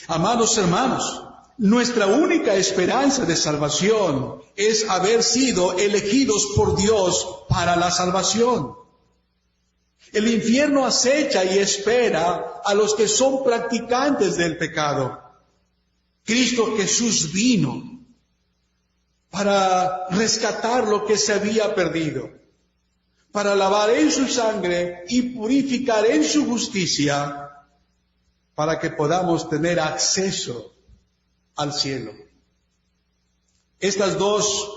Speaker 1: Amados hermanos, nuestra única esperanza de salvación es haber sido elegidos por Dios para la salvación. El infierno acecha y espera a los que son practicantes del pecado. Cristo Jesús vino para rescatar lo que se había perdido, para lavar en su sangre y purificar en su justicia, para que podamos tener acceso al cielo. Estas dos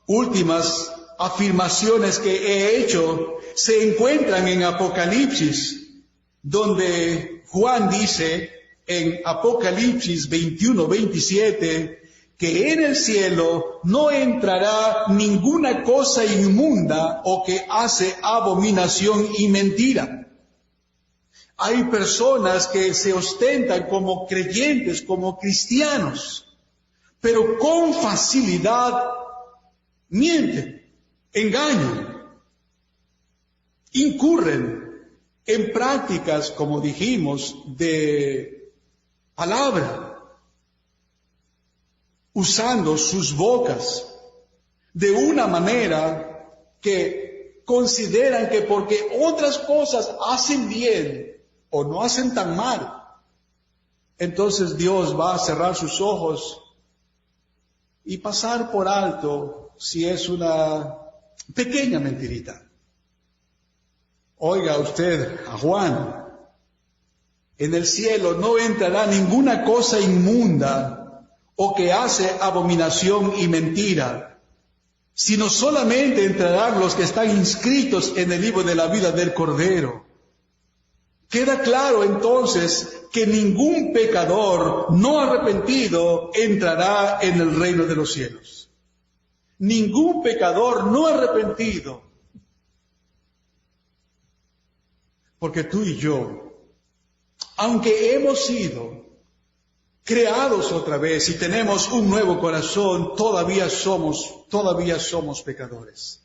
Speaker 1: últimas afirmaciones que he hecho se encuentran en Apocalipsis, donde Juan dice en Apocalipsis 21-27 que en el cielo no entrará ninguna cosa inmunda o que hace abominación y mentira. Hay personas que se ostentan como creyentes, como cristianos, pero con facilidad mienten, engañan, incurren en prácticas, como dijimos, de palabra, usando sus bocas de una manera que consideran que porque otras cosas hacen bien o no hacen tan mal, entonces Dios va a cerrar sus ojos y pasar por alto si es una pequeña mentirita. Oiga usted a Juan, en el cielo no entrará ninguna cosa inmunda o que hace abominación y mentira, sino solamente entrarán los que están inscritos en el libro de la vida del Cordero. Queda claro entonces que ningún pecador no arrepentido entrará en el reino de los cielos. Ningún pecador no arrepentido. Porque tú y yo, aunque hemos sido creados otra vez y tenemos un nuevo corazón, todavía somos pecadores.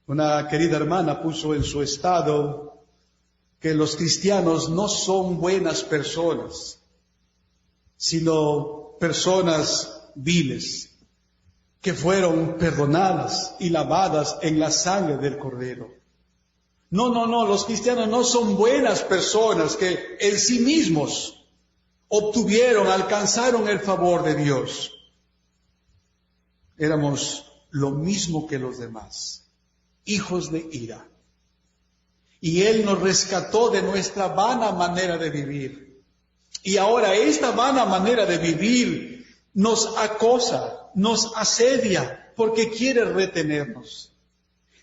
Speaker 1: Una querida hermana puso en su estado que los cristianos no son buenas personas, sino personas viles, que fueron perdonadas y lavadas en la sangre del Cordero. No, los cristianos no son buenas personas que en sí mismos alcanzaron el favor de Dios. Éramos lo mismo que los demás, hijos de ira. Y Él nos rescató de nuestra vana manera de vivir. Y ahora esta vana manera de vivir nos acosa, nos asedia, porque quiere retenernos.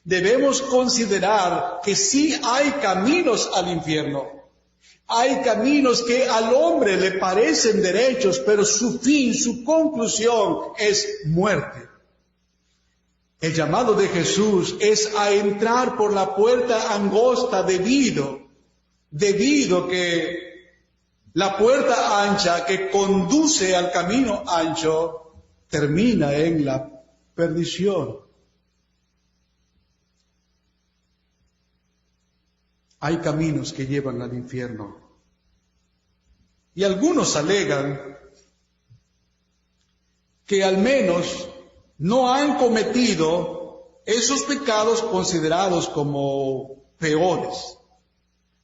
Speaker 1: Debemos considerar que sí hay caminos al infierno. Hay caminos que al hombre le parecen derechos, pero su fin, su conclusión es muerte. El llamado de Jesús es a entrar por la puerta angosta debido que la puerta ancha que conduce al camino ancho termina en la perdición. Hay caminos que llevan al infierno. Y algunos alegan que al menos no han cometido esos pecados considerados como peores.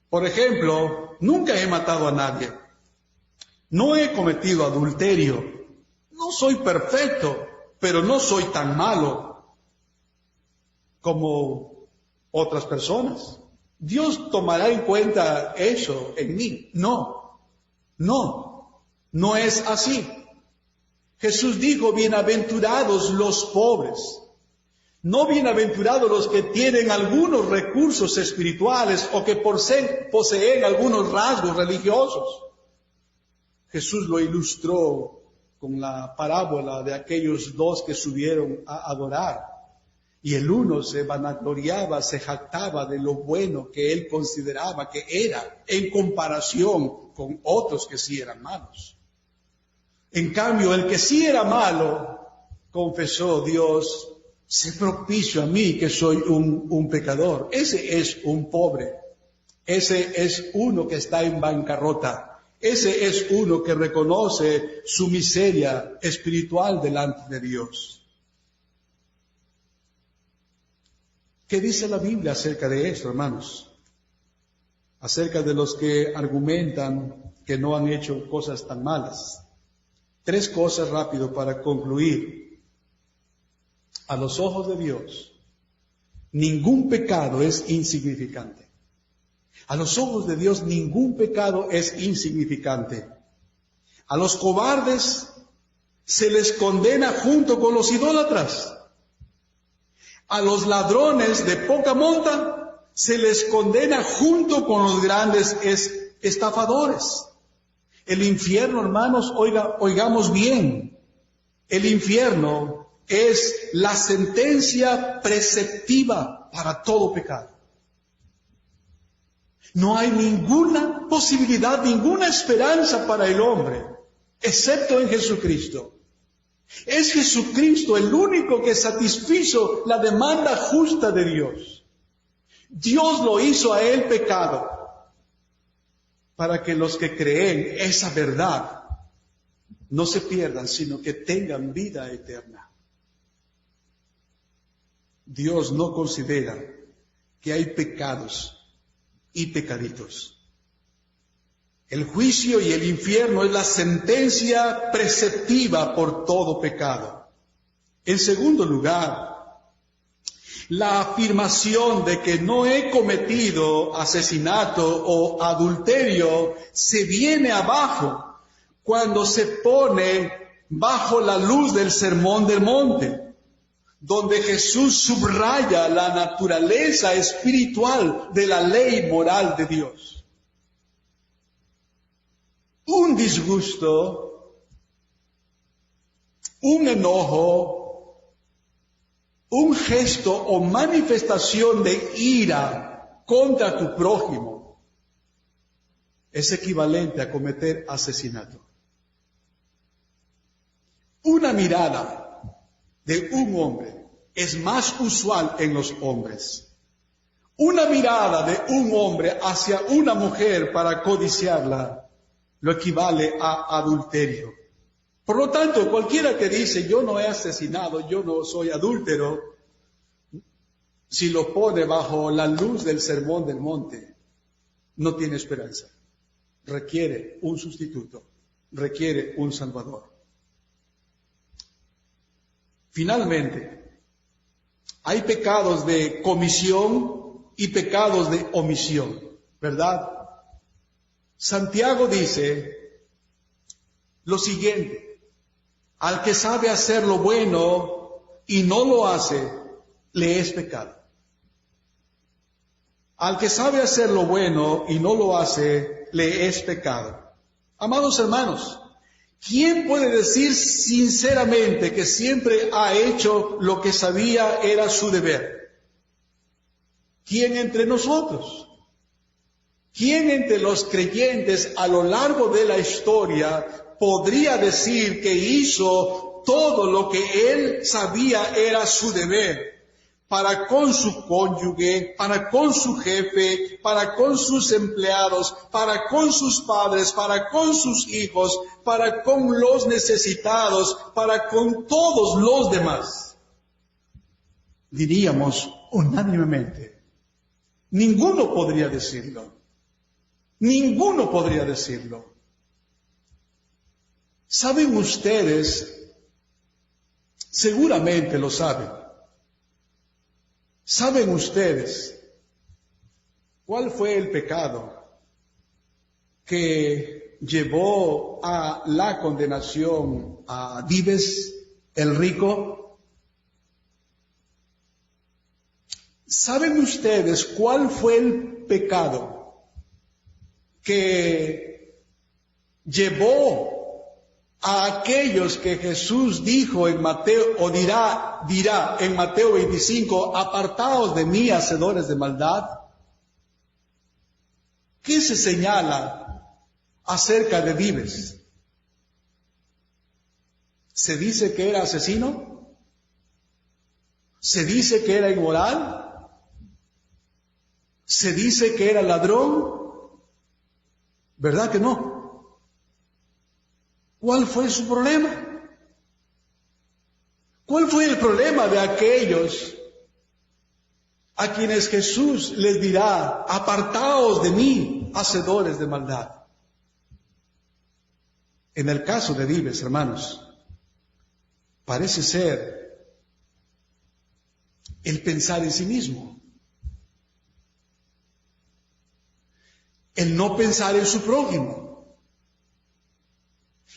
Speaker 1: Por ejemplo, nunca he matado a nadie. No he cometido adulterio. No soy perfecto, pero no soy tan malo como otras personas. Dios tomará en cuenta eso en mí. No es así. Jesús dijo, bienaventurados los pobres. No bienaventurados los que tienen algunos recursos espirituales o que poseen algunos rasgos religiosos. Jesús lo ilustró con la parábola de aquellos dos que subieron a adorar. Y el uno se vanagloriaba, se jactaba de lo bueno que él consideraba que era en comparación con otros que sí eran malos. En cambio, el que sí era malo, confesó, Dios, sé propicio a mí que soy un pecador. Ese es un pobre. Ese es uno que está en bancarrota. Ese es uno que reconoce su miseria espiritual delante de Dios. ¿Qué dice la Biblia acerca de esto, hermanos? Acerca de los que argumentan que no han hecho cosas tan malas. 3 cosas rápido para concluir. A los ojos de Dios, ningún pecado es insignificante. A los ojos de Dios, ningún pecado es insignificante. A los cobardes se les condena junto con los idólatras. A los ladrones de poca monta se les condena junto con los grandes estafadores. El infierno, hermanos, oigamos bien, el infierno es la sentencia preceptiva para todo pecado. No hay ninguna posibilidad, ninguna esperanza para el hombre, excepto en Jesucristo. Es Jesucristo el único que satisfizo la demanda justa de Dios. Dios lo hizo a él pecado para que los que creen esa verdad no se pierdan, sino que tengan vida eterna. Dios no considera que hay pecados y pecaditos. El juicio y el infierno es la sentencia preceptiva por todo pecado. En segundo lugar, la afirmación de que no he cometido asesinato o adulterio se viene abajo cuando se pone bajo la luz del Sermón del Monte, donde Jesús subraya la naturaleza espiritual de la ley moral de Dios. Un disgusto, un enojo, un gesto o manifestación de ira contra tu prójimo es equivalente a cometer asesinato. Una mirada de un hombre es más usual en los hombres. Una mirada de un hombre hacia una mujer para codiciarla lo equivale a adulterio. Por lo tanto, cualquiera que dice yo no he asesinado, yo no soy adúltero, si lo pone bajo la luz del sermón del monte, no tiene esperanza. Requiere un sustituto, requiere un salvador. Finalmente, hay pecados de comisión y pecados de omisión, ¿verdad? Santiago dice lo siguiente: al que sabe hacer lo bueno y no lo hace, le es pecado. Al que sabe hacer lo bueno y no lo hace, le es pecado. Amados hermanos, ¿quién puede decir sinceramente que siempre ha hecho lo que sabía era su deber? ¿Quién entre nosotros? ¿Quién entre los creyentes a lo largo de la historia podría decir que hizo todo lo que él sabía era su deber? Para con su cónyuge, para con su jefe, para con sus empleados, para con sus padres, para con sus hijos, para con los necesitados, para con todos los demás. Diríamos unánimemente, ninguno podría decirlo. Ninguno podría decirlo. ¿Saben ustedes? Seguramente lo saben. ¿Saben ustedes cuál fue el pecado que llevó a la condenación a Dives, el rico? ¿Saben ustedes cuál fue el pecado que llevó a aquellos que Jesús dijo en Mateo, o dirá en Mateo 25, apartaos de mí, hacedores de maldad? ¿Qué se señala acerca de Dives? ¿Se dice que era asesino? ¿Se dice que era inmoral? ¿Se dice que era ladrón? ¿Verdad que no? ¿Cuál fue su problema? ¿Cuál fue el problema de aquellos a quienes Jesús les dirá, apartaos de mí, hacedores de maldad? En el caso de Dives, hermanos, parece ser el pensar en sí mismo, el no pensar en su prójimo.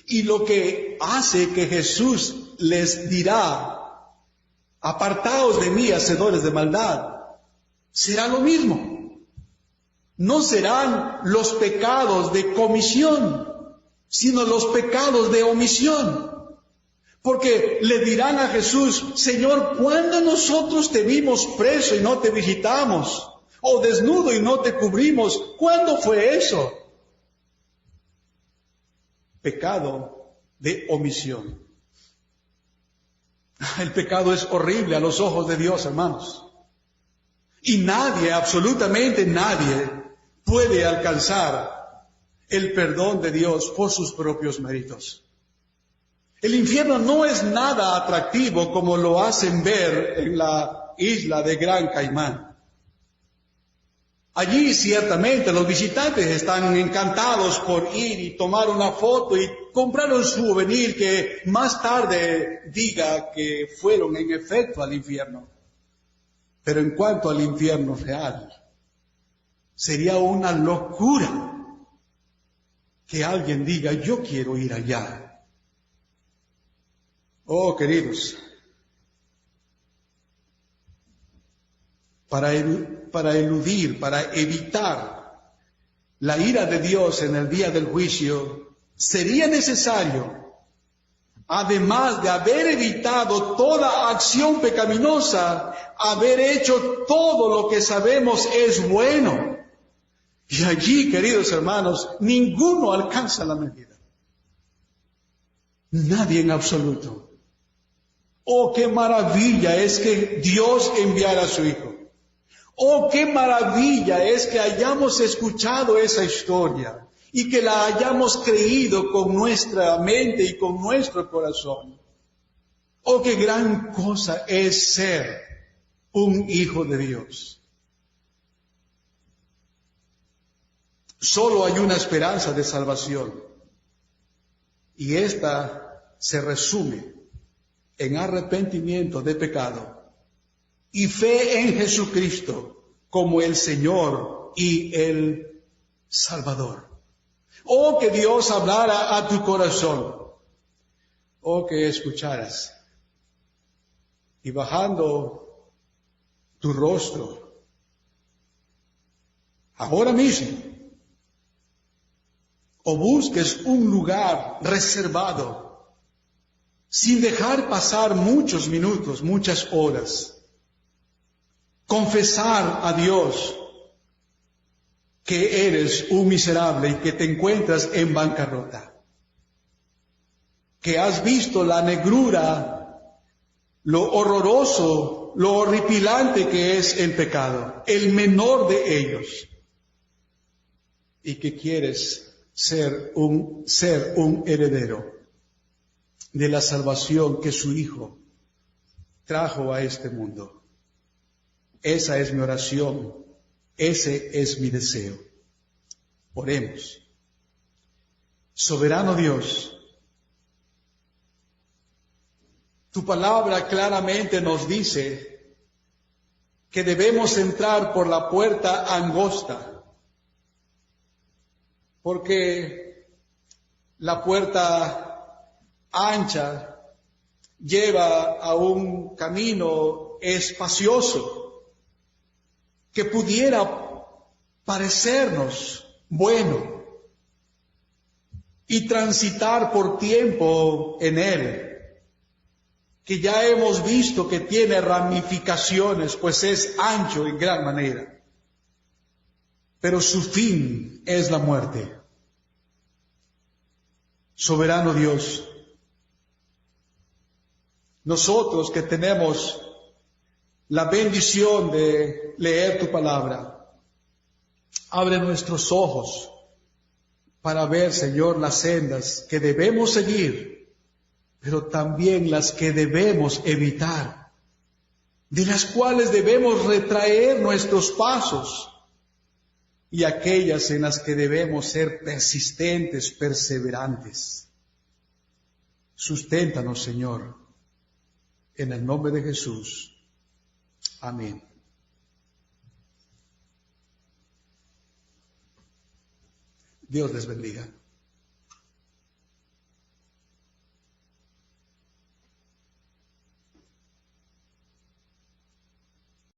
Speaker 1: Y lo que hace que Jesús les dirá, apartaos de mí, hacedores de maldad, será lo mismo. No serán los pecados de comisión, sino los pecados de omisión. Porque le dirán a Jesús, Señor, ¿cuándo nosotros te vimos preso y no te visitamos? O desnudo y no te cubrimos. ¿Cuándo fue eso? Pecado de omisión. El pecado es horrible a los ojos de Dios, hermanos. Y nadie, absolutamente nadie, puede alcanzar el perdón de Dios por sus propios méritos. El infierno no es nada atractivo como lo hacen ver en la isla de Gran Caimán. Allí ciertamente los visitantes están encantados por ir y tomar una foto y comprar un souvenir que más tarde diga que fueron en efecto al infierno. Pero en cuanto al infierno real, sería una locura que alguien diga, yo quiero ir allá. Oh, queridos, para evitar la ira de Dios en el día del juicio, sería necesario, además de haber evitado toda acción pecaminosa, haber hecho todo lo que sabemos es bueno. Y allí, queridos hermanos, ninguno alcanza la medida. Nadie en absoluto. Oh, qué maravilla es que Dios enviara a su Hijo. Oh, qué maravilla es que hayamos escuchado esa historia y que la hayamos creído con nuestra mente y con nuestro corazón. Oh, qué gran cosa es ser un hijo de Dios. Solo hay una esperanza de salvación, y esta se resume en arrepentimiento de pecado y fe en Jesucristo como el Señor y el Salvador. Oh, que Dios hablara a tu corazón. Oh, que escucharas. Y bajando tu rostro, ahora mismo, o busques un lugar reservado, sin dejar pasar muchos minutos, muchas horas, confesar a Dios que eres un miserable y que te encuentras en bancarrota, que has visto la negrura, lo horroroso, lo horripilante que es el pecado, el menor de ellos, y que quieres ser un heredero de la salvación que su Hijo trajo a este mundo. Esa es mi oración, ese es mi deseo. Oremos. Soberano Dios, tu palabra claramente nos dice que debemos entrar por la puerta angosta, porque la puerta ancha lleva a un camino espacioso que pudiera parecernos bueno y transitar por tiempo en él, que ya hemos visto que tiene ramificaciones, pues es ancho en gran manera, pero su fin es la muerte. Soberano Dios, nosotros que tenemos la bendición de leer tu palabra, abre nuestros ojos para ver, Señor, las sendas que debemos seguir, pero también las que debemos evitar, de las cuales debemos retraer nuestros pasos, y aquellas en las que debemos ser persistentes, perseverantes. Susténtanos, Señor, en el nombre de Jesús. Amén. Dios les bendiga.